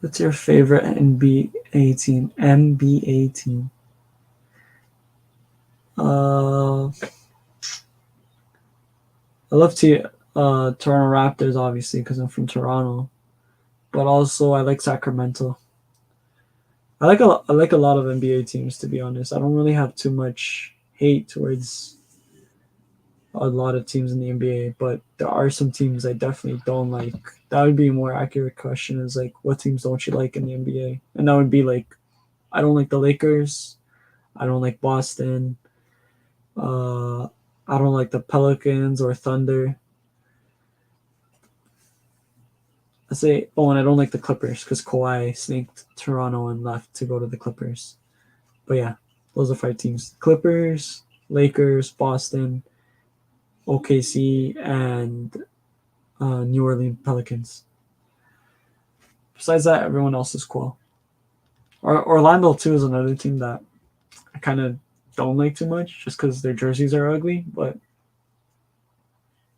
What's your favorite NBA team? NBA team. I love Toronto Raptors, obviously, because I'm from Toronto. But also, I like Sacramento. I like a lot of NBA teams, to be honest. I don't really have too much hate towards a lot of teams in the NBA, but there are some teams I definitely don't like. That would be a more accurate question, is like, what teams don't you like in the NBA? And that would be like, I don't like the Lakers. I don't like Boston. I don't like the Pelicans or Thunder. And I don't like the Clippers because Kawhi snaked Toronto and left to go to the Clippers. But yeah, those are 5 teams: Clippers, Lakers, Boston, OKC, and New Orleans Pelicans. Besides that, everyone else is cool. Orlando too is another team that I kind of don't like too much just because their jerseys are ugly, but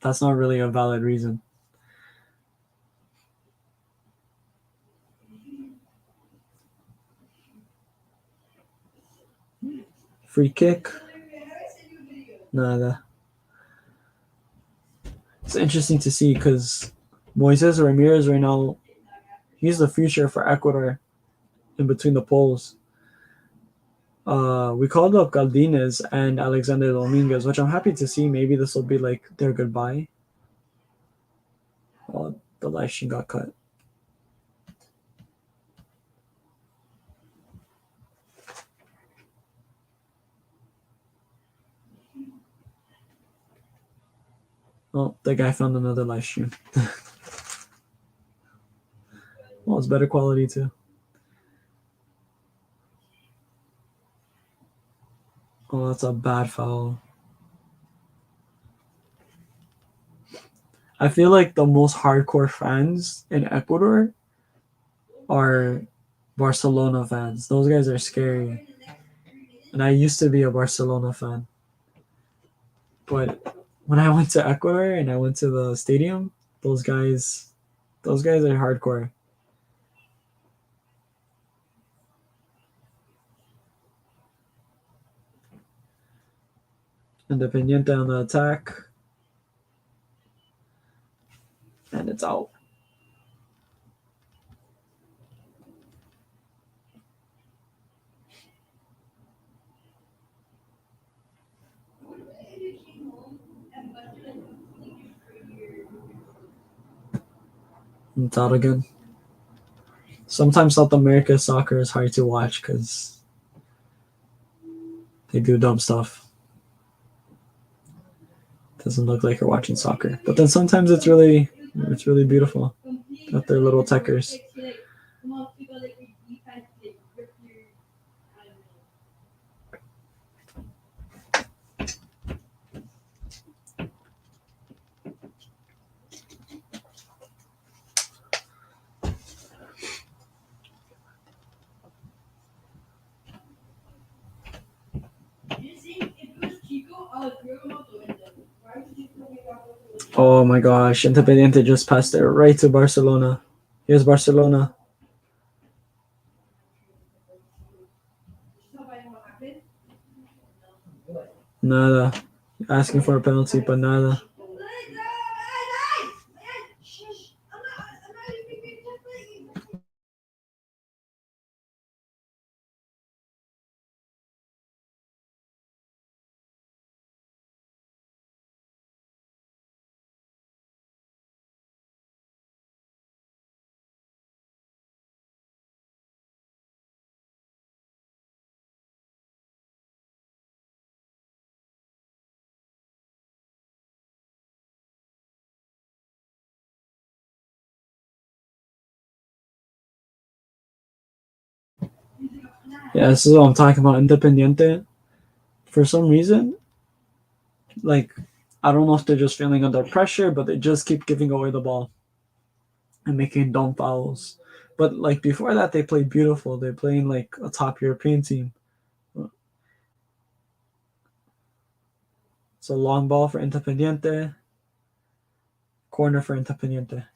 that's not really a valid reason. Free kick. Nada. It's interesting to see because Moises Ramirez right now, he's the future for Ecuador in between the poles. We called up Galdines and Alexander Dominguez, which I'm happy to see. Maybe this will be like their goodbye. Oh, the live stream got cut. Oh, the guy found another live stream. Well, it's better quality too. Oh, that's a bad foul. I feel like the most hardcore fans in Ecuador are Barcelona fans. Those guys are scary. And I used to be a Barcelona fan. But when I went to Ecuador and I went to the stadium, those guys are hardcore. Independiente on the attack. And it's out. It's out again. Sometimes South America soccer is hard to watch because they do dumb stuff. Doesn't look like you're watching soccer. But then sometimes it's really beautiful. Got their little techers. Oh my gosh, Independiente just passed it right to Barcelona. Here's Barcelona. Nada. Asking for a penalty, but nada. Yeah, this is what I'm talking about. Independiente, for some reason, like, I don't know if they're just feeling under pressure, but they just keep giving away the ball and making dumb fouls. But like before that, they played beautiful. They're playing like a top European team. It's a long ball for Independiente. Corner for Independiente.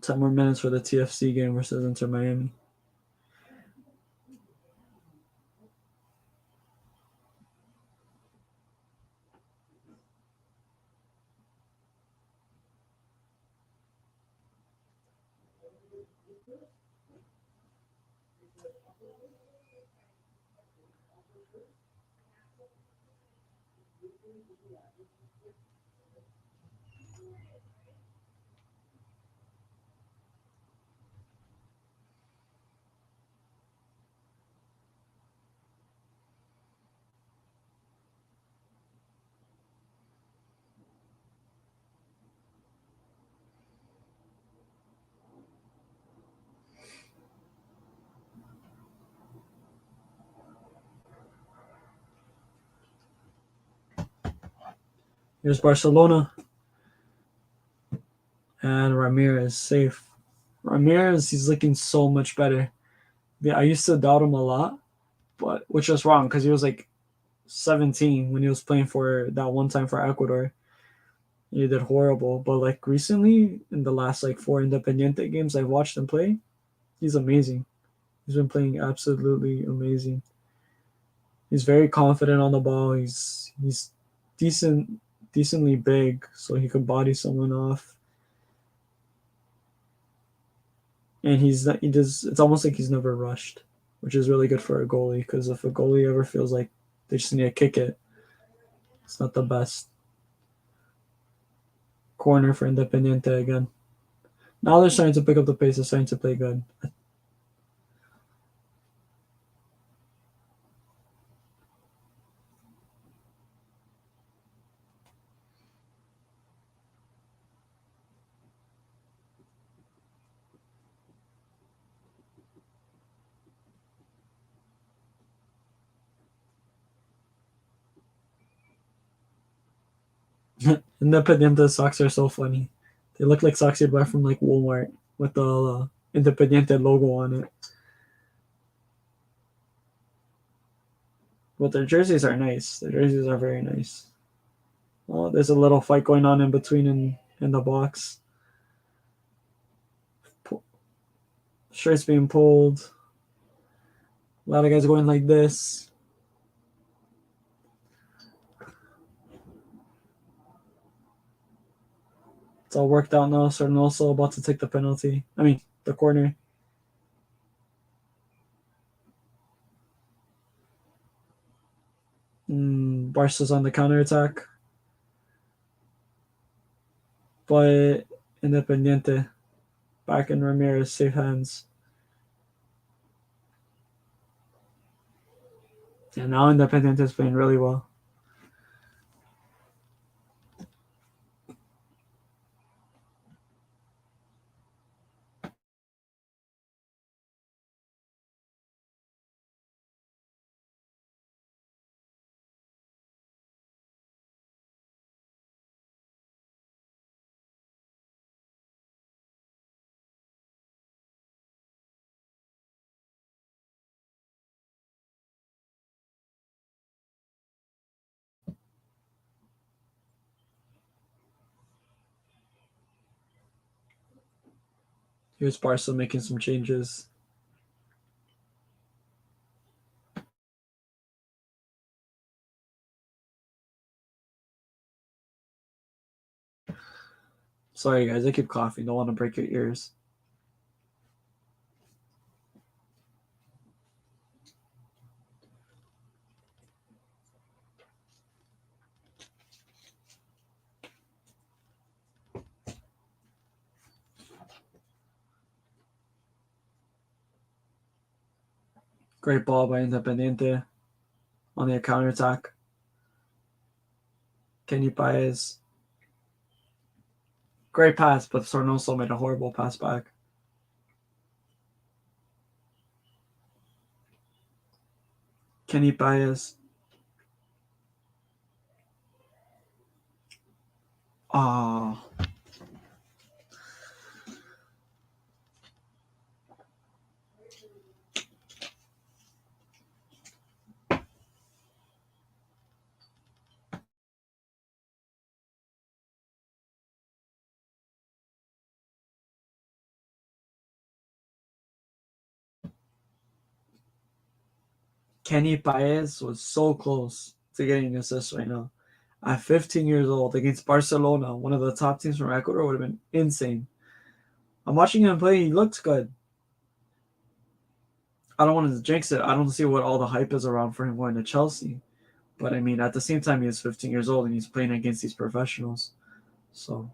10 more minutes for the TFC game versus Inter Miami. Here's Barcelona. And Ramirez safe. Ramirez, he's looking so much better. Yeah, I used to doubt him a lot, but which was wrong because he was like 17 when he was playing for that one time for Ecuador. He did horrible, but like recently in the last like four Independiente games I've watched him play, he's amazing. He's been playing absolutely amazing. He's very confident on the ball. He's decently big, so he could body someone off. And he does. It's almost like he's never rushed, which is really good for a goalie. Because if a goalie ever feels like they just need to kick it, it's not the best. Corner for Independiente again. Now they're starting to pick up the pace. They're starting to play good. Independiente socks are so funny. They look like socks you buy from like Walmart with the Independiente logo on it. But their jerseys are nice. Their jerseys are very nice. Oh, there's a little fight going on in between in the box. Shirts being pulled. A lot of guys going like this. It's all worked out now. Sornoso about to take the penalty. I mean, the corner. Barca's on the counter attack. But Independiente back in Ramirez, safe hands. And now Independiente is playing really well. Here's Barca making some changes. Sorry, guys, I keep coughing. Don't want to break your ears. Great ball by Independiente on the counter attack. Kenny Paez. Great pass, but Sornoso made a horrible pass back. Kenny Paez. Oh. Kenny Paez was so close to getting an assist right now. At 15 years old against Barcelona, one of the top teams from Ecuador, would have been insane. I'm watching him play. He looks good. I don't want to jinx it. I don't see what all the hype is around for him going to Chelsea. But I mean, at the same time, he is 15 years old and he's playing against these professionals. So,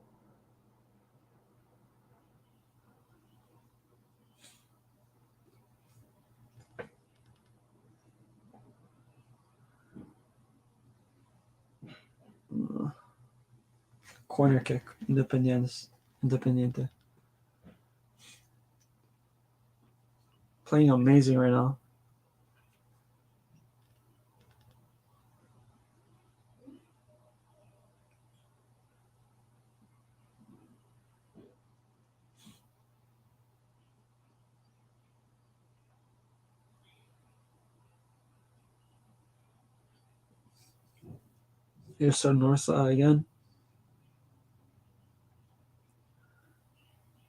corner kick, Independiente. Playing amazing right now. Here's Norsa again.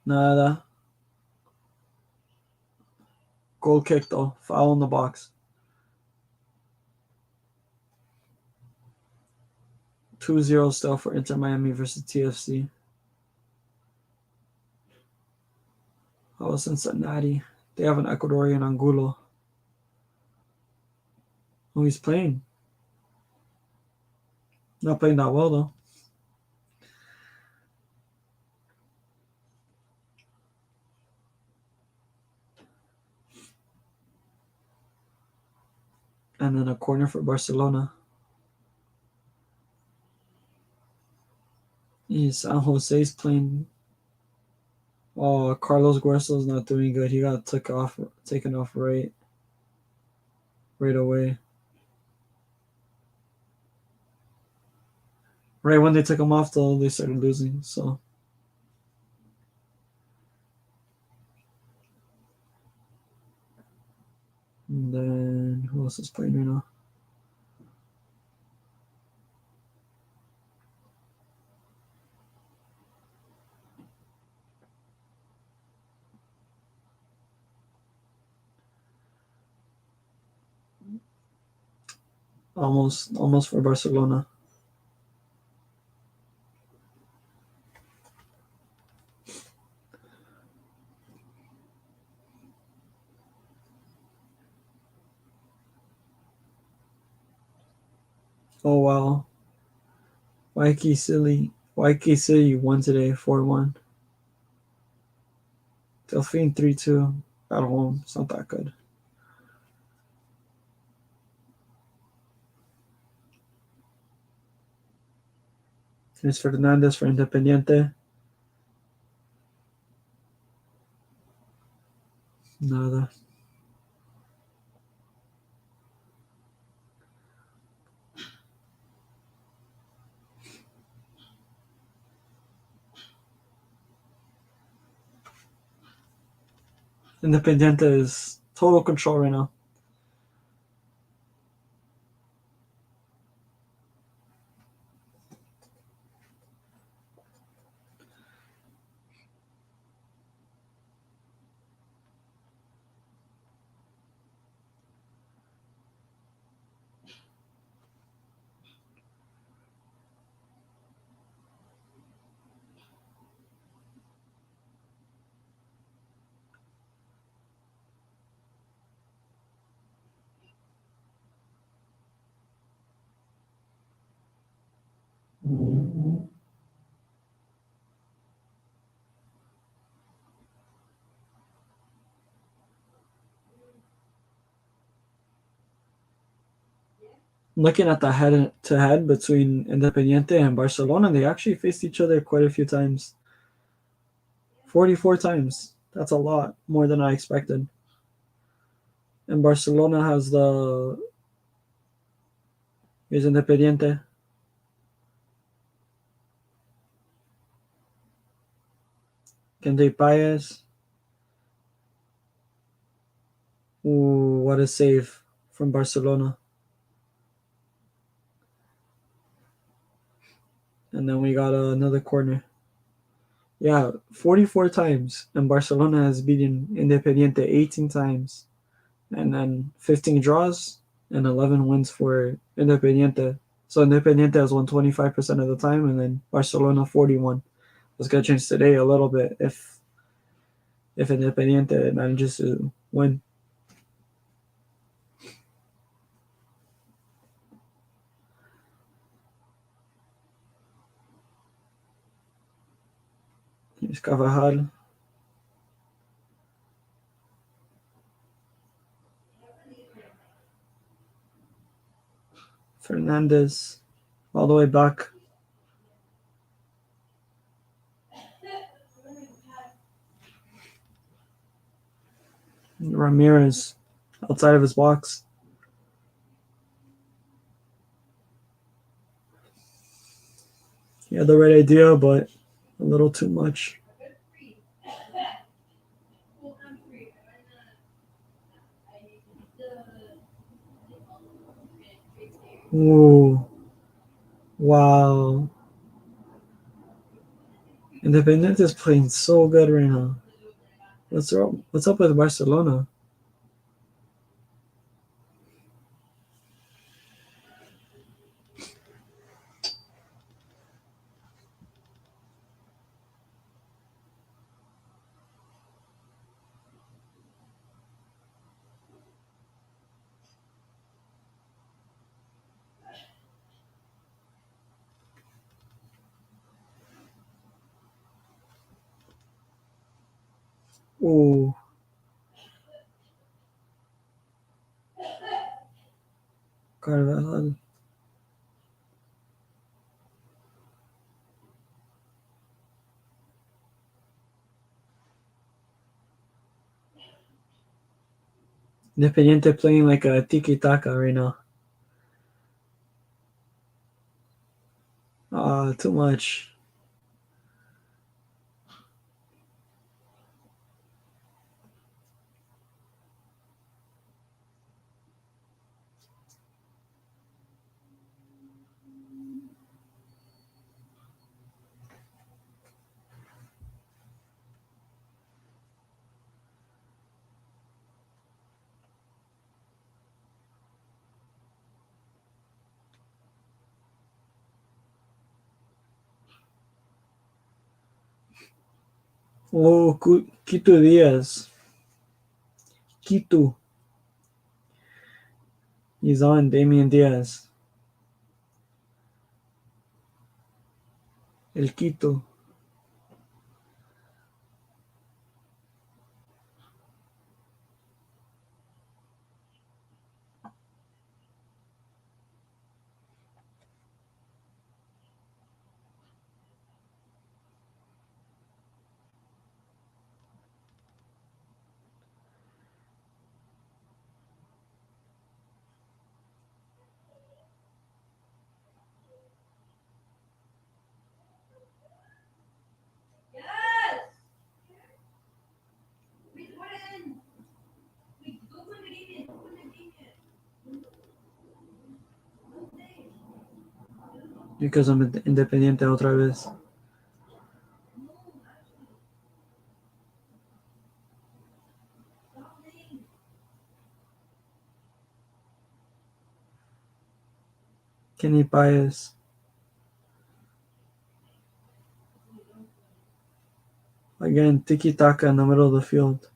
Nada. Goal kick though. Foul in the box. 2-0 still for Inter Miami versus TFC. Oh, Cincinnati. They have an Ecuadorian Angulo. Oh, he's playing. Not playing that well though. And then a corner for Barcelona. San Jose's playing. Oh, Carlos Guerso's not doing good. He got taken off right away. Right when they took him off, though, they started losing. So, and then who else is playing right now? Almost for Barcelona. Oh wow, Waikiki City won today 4-1. Delphine 3-2 at home. It's not that good. Here's Fernandez for Independiente. Nada. Independiente is total control right now. Looking at the head-to-head between Independiente and Barcelona, they actually faced each other quite a few times. 44 times. That's a lot more than I expected. And Barcelona has is Independiente. Kente Paez. Ooh, what a save from Barcelona. And then we got another corner. Yeah, 44 times. And Barcelona has beaten Independiente 18 times. And then 15 draws and 11 wins for Independiente. So Independiente has won 25% of the time, and then Barcelona 41. It's gonna change today a little bit if Independiente manages to win. Here's Carvajal. Fernandez all the way back. Ramirez outside of his box. He had the right idea, but a little too much. Ooh. Wow. Independiente is playing so good right now. What's up with Barcelona? Oh, Carvajal. Independiente playing like a tiki taka right now. Too much. Oh, Quito Diaz. Quito. He's on Damian Diaz. El Quito. Because I'm Independiente otra vez. Kenny Paez. Again, tiki taka in the middle of the field.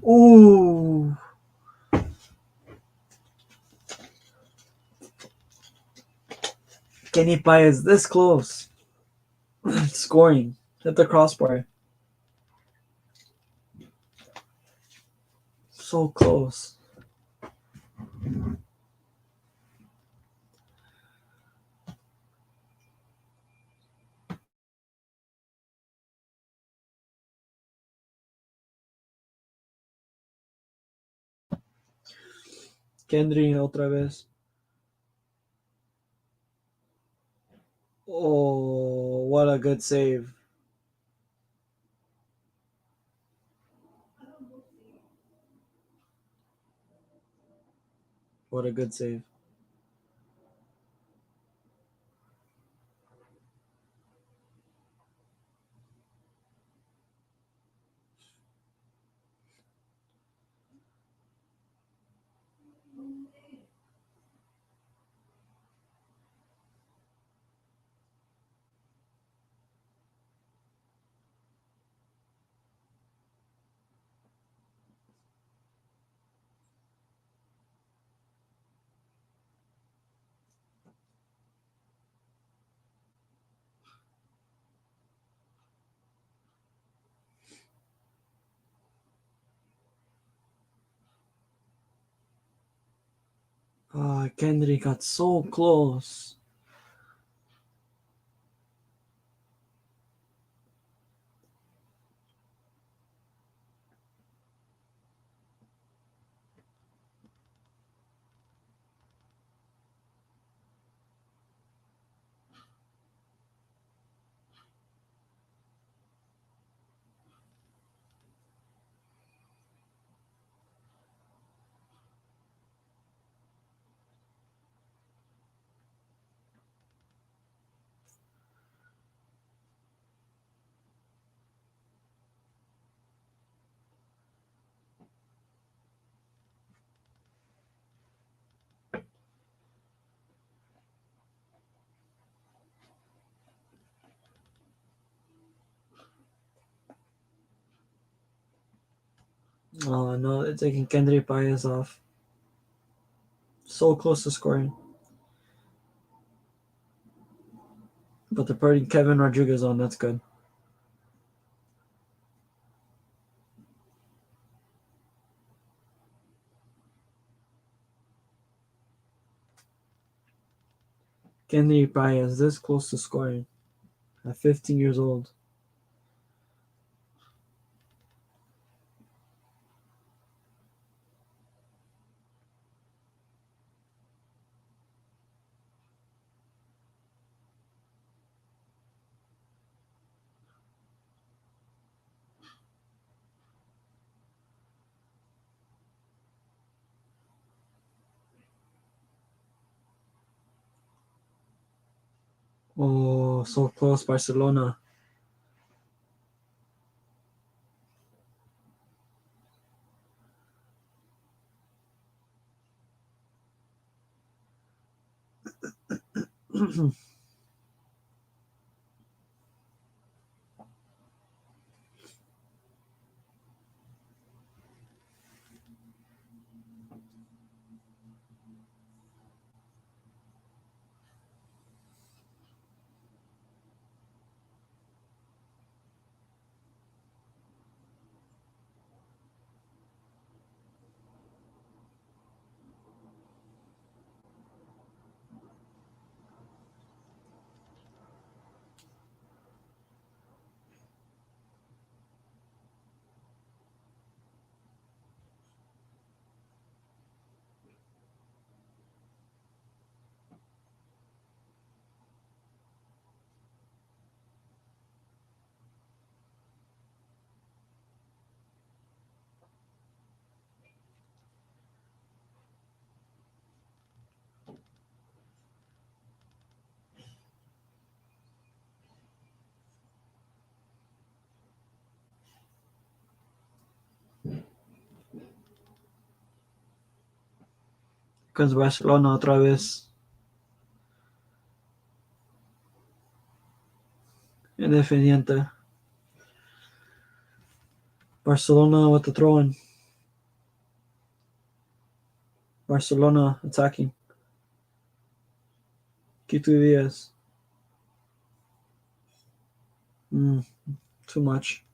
Ooh. Kenny Paez this close. Scoring. Hit the crossbar. So close. Kendry otra vez. Oh, what a good save. What a good save. Kendry got so close. Oh no, they're taking Kendry Paez off. So close to scoring. But they're putting Kevin Rodriguez on. That's good. Kendry Paez this close to scoring at 15 years old. Oh, so close, Barcelona. Because Barcelona otra vez. Independiente. Barcelona with the throw in. Barcelona attacking. Quito Diaz. Too much.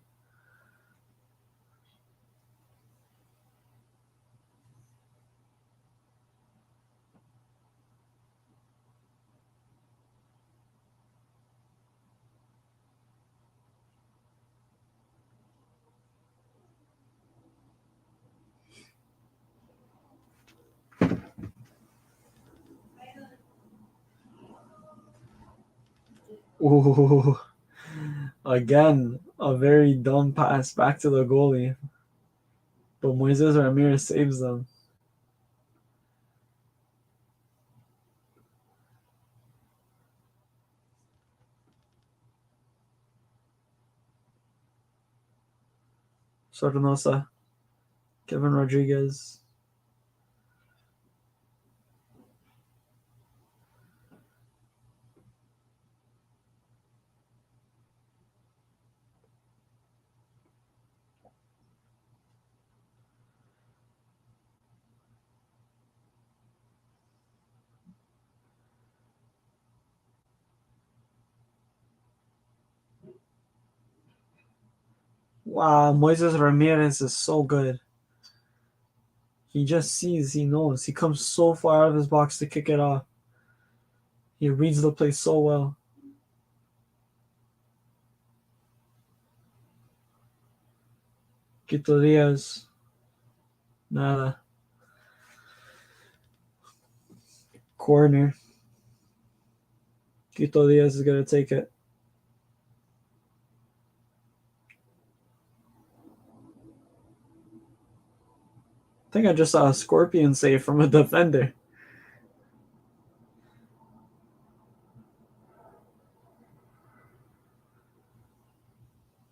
Ooh. Again, a very dumb pass back to the goalie. But Moises Ramirez saves them. Sornosa. Kevin Rodriguez. Wow, Moises Ramirez is so good. He just sees, he knows. He comes so far out of his box to kick it off. He reads the play so well. Quito Diaz. Nada. Corner. Quito Diaz is going to take it. I think I just saw a scorpion save from a defender.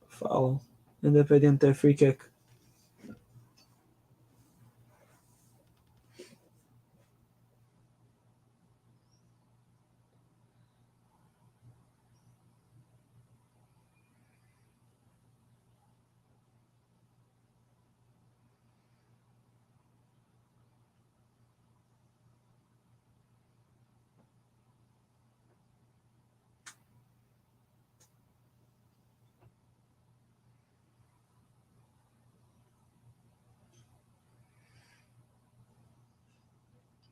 Foul. Independiente free kick.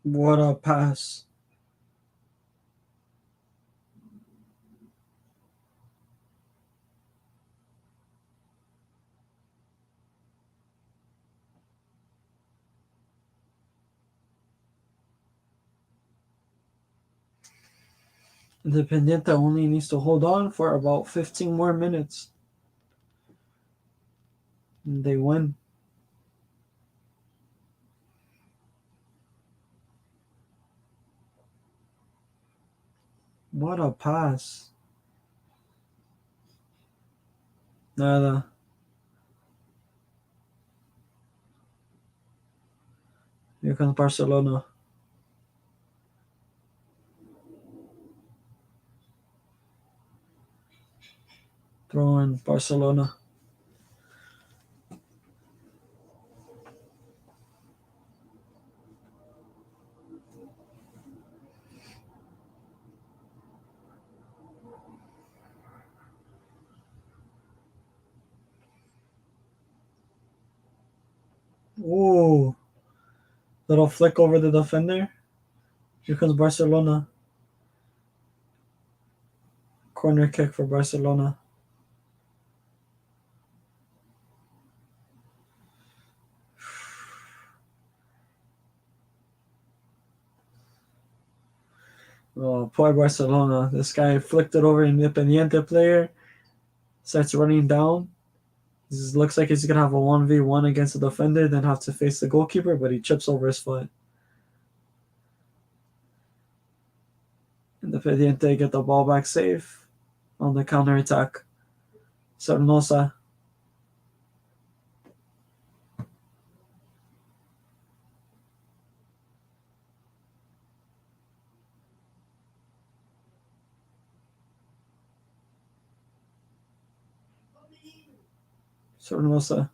What a pass. Independiente only needs to hold on for about 15 more minutes. And they win. What a pass. Nada. Here comes Barcelona. Throw in Barcelona. Ooh. Little flick over the defender. Here comes Barcelona. Corner kick for Barcelona. Oh, poor Barcelona. This guy flicked it over Independiente player. Starts running down. This looks like he's going to have a 1v1 against the defender, then have to face the goalkeeper, but he chips over his foot. Independiente get the ball back safe on the counter attack. Sornosa. Sornosa.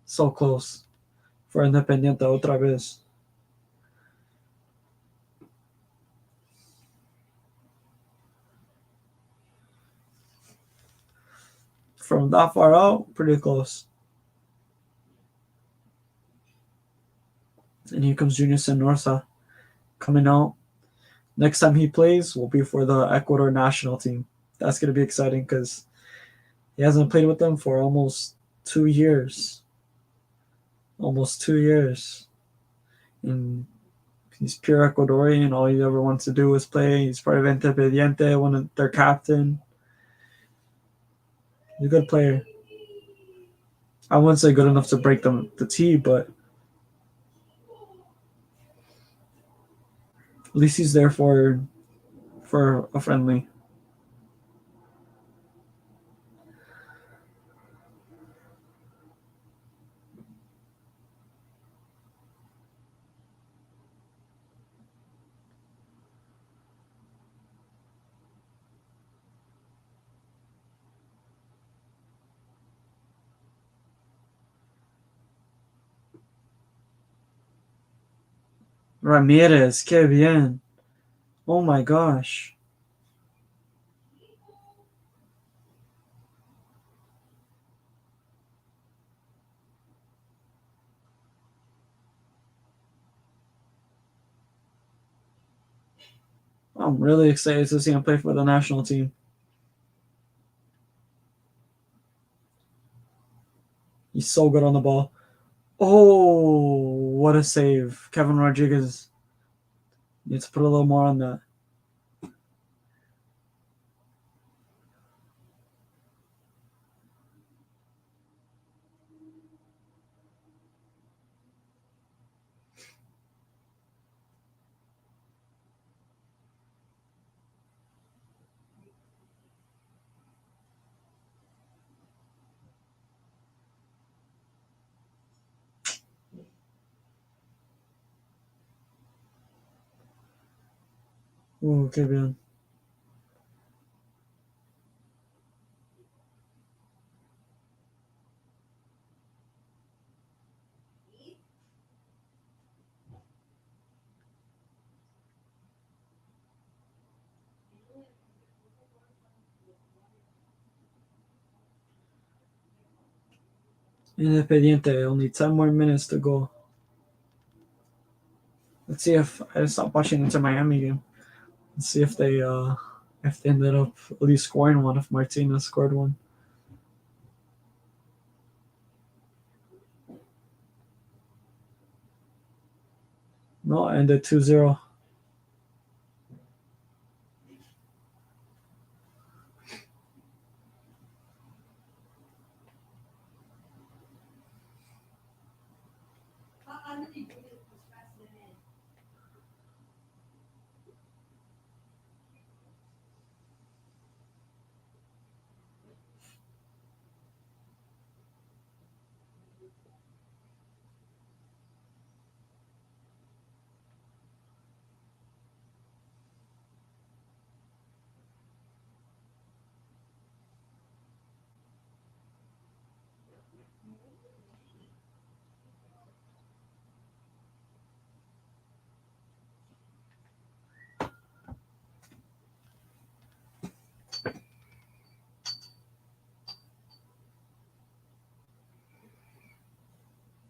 So close for Independiente otra vez. From that far out, pretty close. And here comes Junior Sornosa coming out. Next time he plays will be for the Ecuador national team. That's going to be exciting because he hasn't played with them for almost 2 years. Almost 2 years. And he's pure Ecuadorian. All he ever wants to do is play. He's part of Independiente, one of their captain. He's a good player. I wouldn't say good enough to break the T, but at least he's there for a friendly. Ramirez, que bien. Oh my gosh. I'm really excited to see him play for the national team. He's so good on the ball. Oh, what a save. Kevin Rodriguez needs to put a little more on that. Oh, que bien. Independiente, only 10 more minutes to go. Let's see if I stop watching Inter Miami game. Let's see if they ended up at least scoring one, if Martinez scored one. No, I ended 2-0.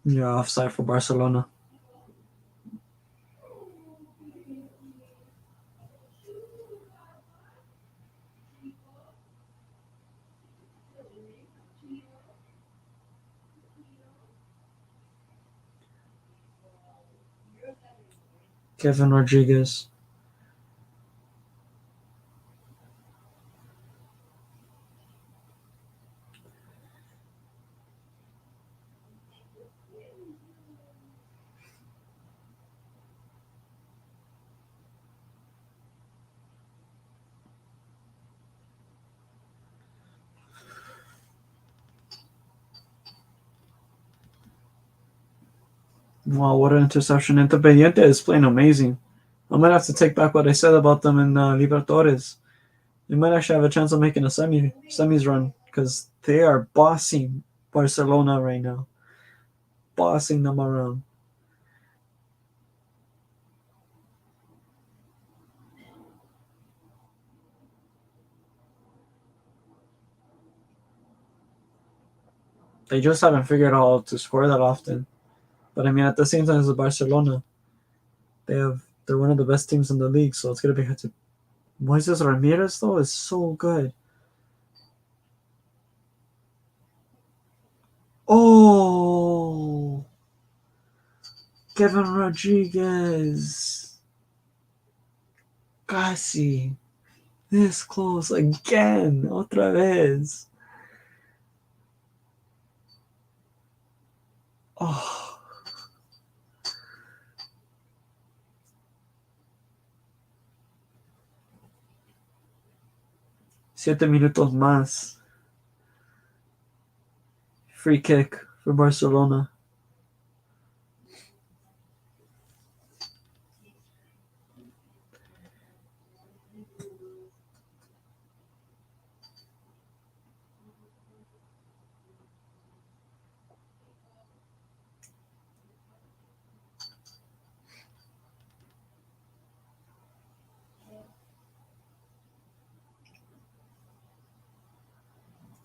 Yeah, offside for Barcelona. Kevin Rodriguez. Wow, what an interception. Independiente is playing amazing. I might have to take back what I said about them in Libertadores. They might actually have a chance of making a semis run because they are bossing Barcelona right now. Bossing them around. They just haven't figured out how to score that often. But I mean, at the same time as Barcelona, they're one of the best teams in the league, so it's gonna be hard to. Moises Ramirez though is so good. Oh, Kevin Rodriguez, casi this close again, otra vez. Oh, 7 minutos más. Free kick for Barcelona.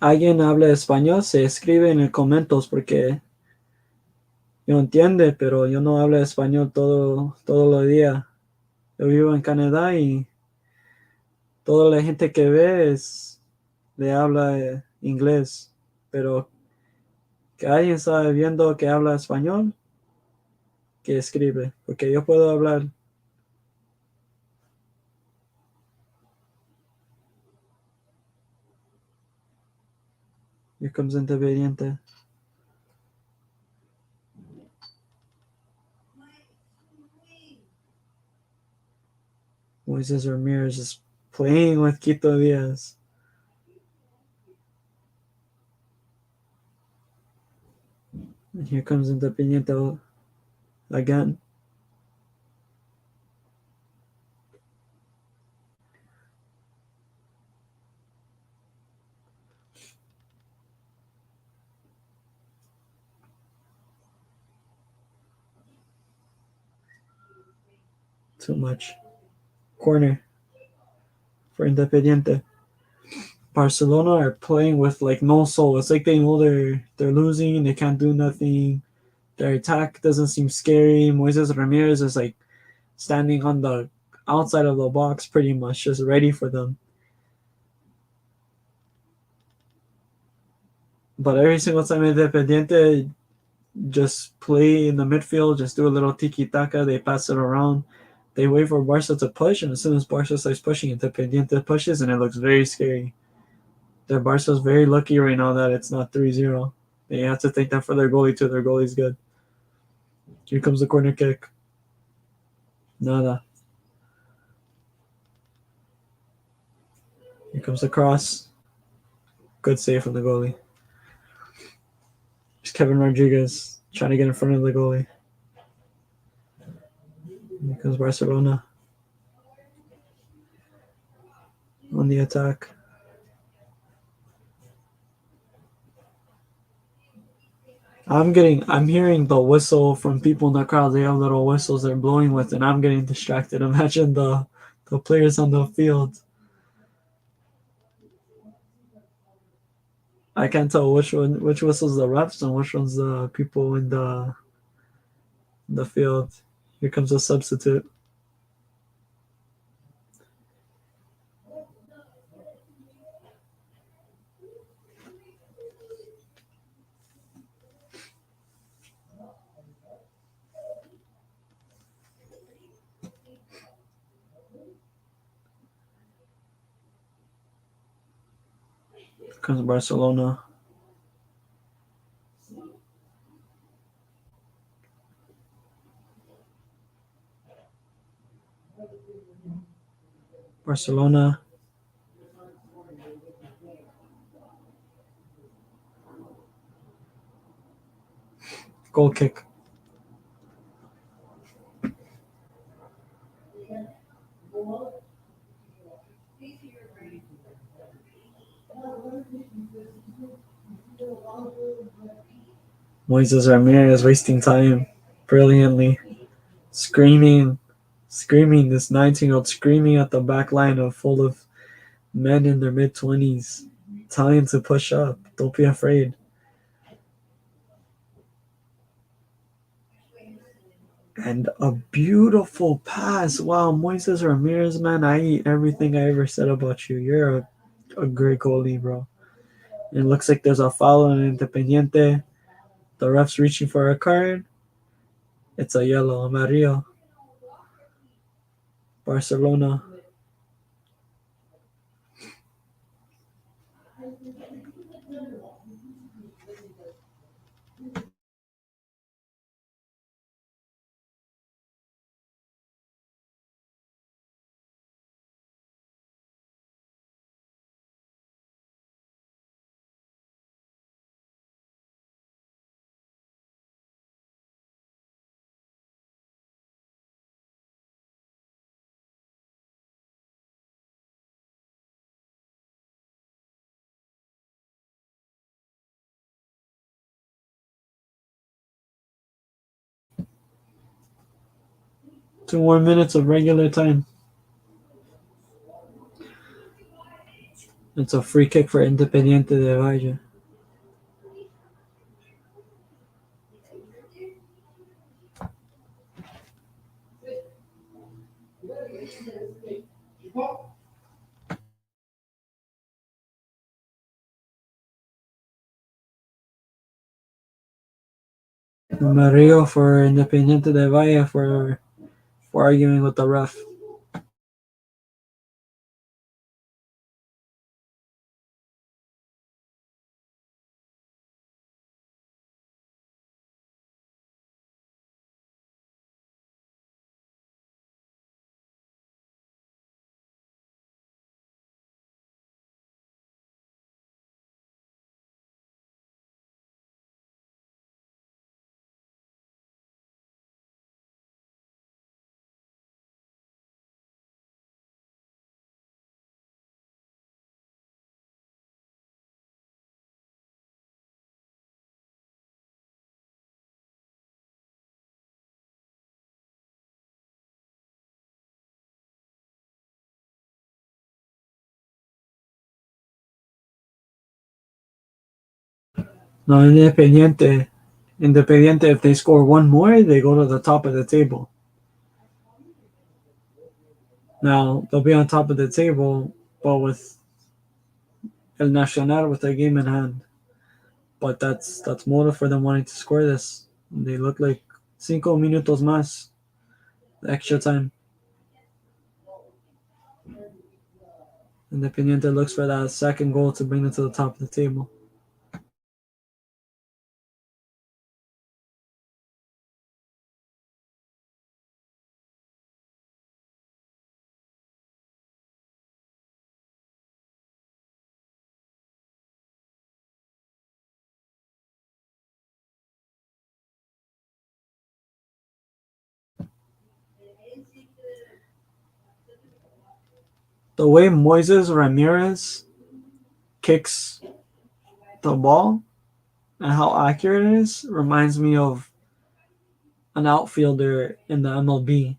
Alguien habla español, se escribe en el comentarios porque yo entiende, pero yo no hablo español todo el día. Yo vivo en Canadá y toda la gente que ve le habla inglés, pero que alguien está viendo que habla español, que escribe, porque yo puedo hablar. Here comes Independiente. Moises Ramirez is playing with Quito Diaz. And here comes Independiente again. Too much. Corner for Independiente. Barcelona are playing with like no soul. It's like they know they're losing and they can't do nothing. Their attack doesn't seem scary. Moises Ramirez is like standing on the outside of the box pretty much, just ready for them. But every single time Independiente just play in the midfield, just do a little tiki taka, they pass it around. They wait for Barca to push, and as soon as Barca starts pushing, Independiente pushes, and it looks very scary. Their Barca's very lucky right now that it's not 3-0. They have to thank that for their goalie too. Their goalie's good. Here comes the corner kick. Nada. Here comes the cross. Good save from the goalie. It's Kevin Rodriguez trying to get in front of the goalie. Here comes Barcelona on the attack. I'm hearing the whistle from people in the crowd. They have little whistles they're blowing with, and I'm getting distracted. Imagine the players on the field. I can't tell which whistle's the refs and which one's the people in the field. Here comes a substitute. Here comes Barcelona. Barcelona. Goal kick. Moises Ramirez wasting time brilliantly. Screaming, this 19-year-old screaming at the back line of full of men in their mid 20s, telling to push up. Don't be afraid. And a beautiful pass. Wow, Moises Ramirez, man, I eat everything I ever said about you. You're a great goalie, bro. It looks like there's a foul on Independiente. The ref's reaching for a card. It's a yellow. Amarillo. Barcelona. Two more minutes of regular time. It's a free kick for Independiente de Valle. Mario for Independiente de Valle for arguing with the ref. No, Independiente, if they score one more, they go to the top of the table. Now they'll be on top of the table, but with El Nacional with a game in hand. But that's motive for them wanting to score this. They look like 5 minutos más, the extra time. Independiente looks for that second goal to bring them to the top of the table. The way Moises Ramirez kicks the ball and how accurate it is reminds me of an outfielder in the MLB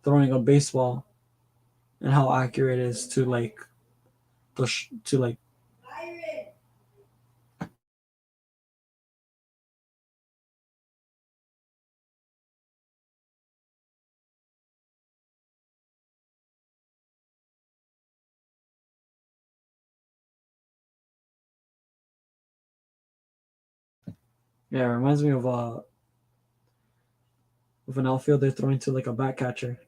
throwing a baseball and how accurate it is to like. Yeah, it reminds me of an outfielder throwing to like a back catcher.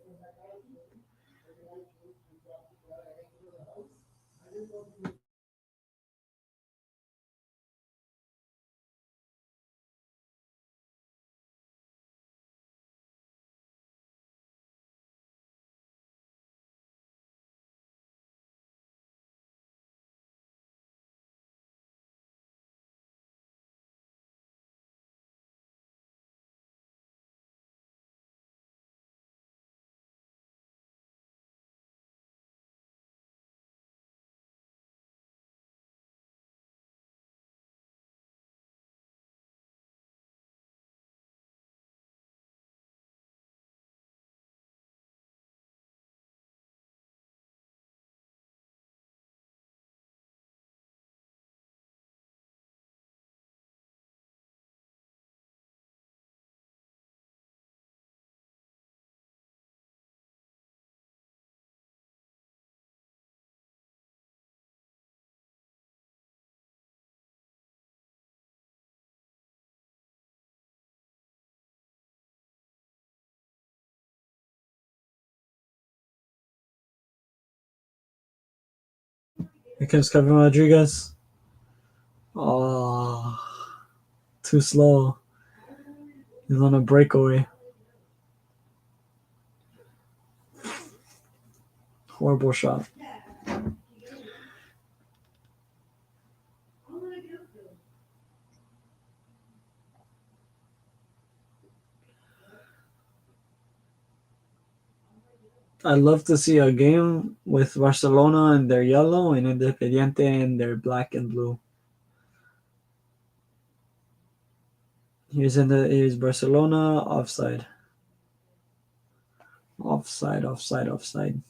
Here comes Kevin Rodriguez. Oh, too slow. He's on a breakaway. Horrible shot. I'd love to see a game with Barcelona in their yellow and Independiente in their black and blue. Here's Barcelona offside. Offside, offside, offside.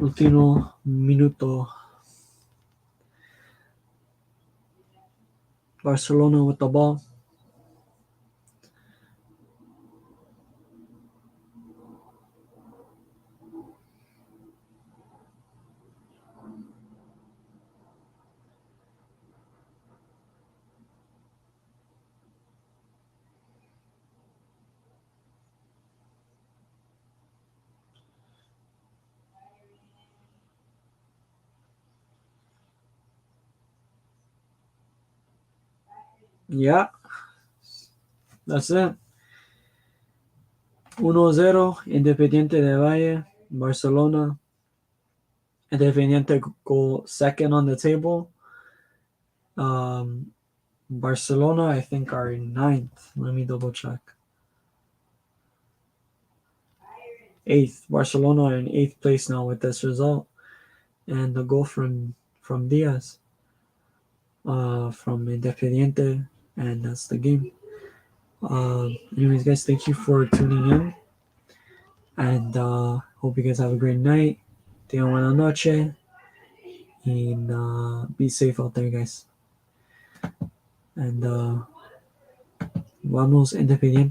Último minuto. Barcelona with the ball. Yeah, that's it. 1-0, Independiente de Valle, Barcelona. Independiente go second on the table. Barcelona, I think, are ninth. Let me double check. Eighth. Barcelona are in eighth place now with this result. And the goal from Diaz, from Independiente, and that's the game. Anyways, guys, thank you for tuning in, and hope you guys have a great night. Tengan buena noche, and be safe out there, guys. And vamos Independiente.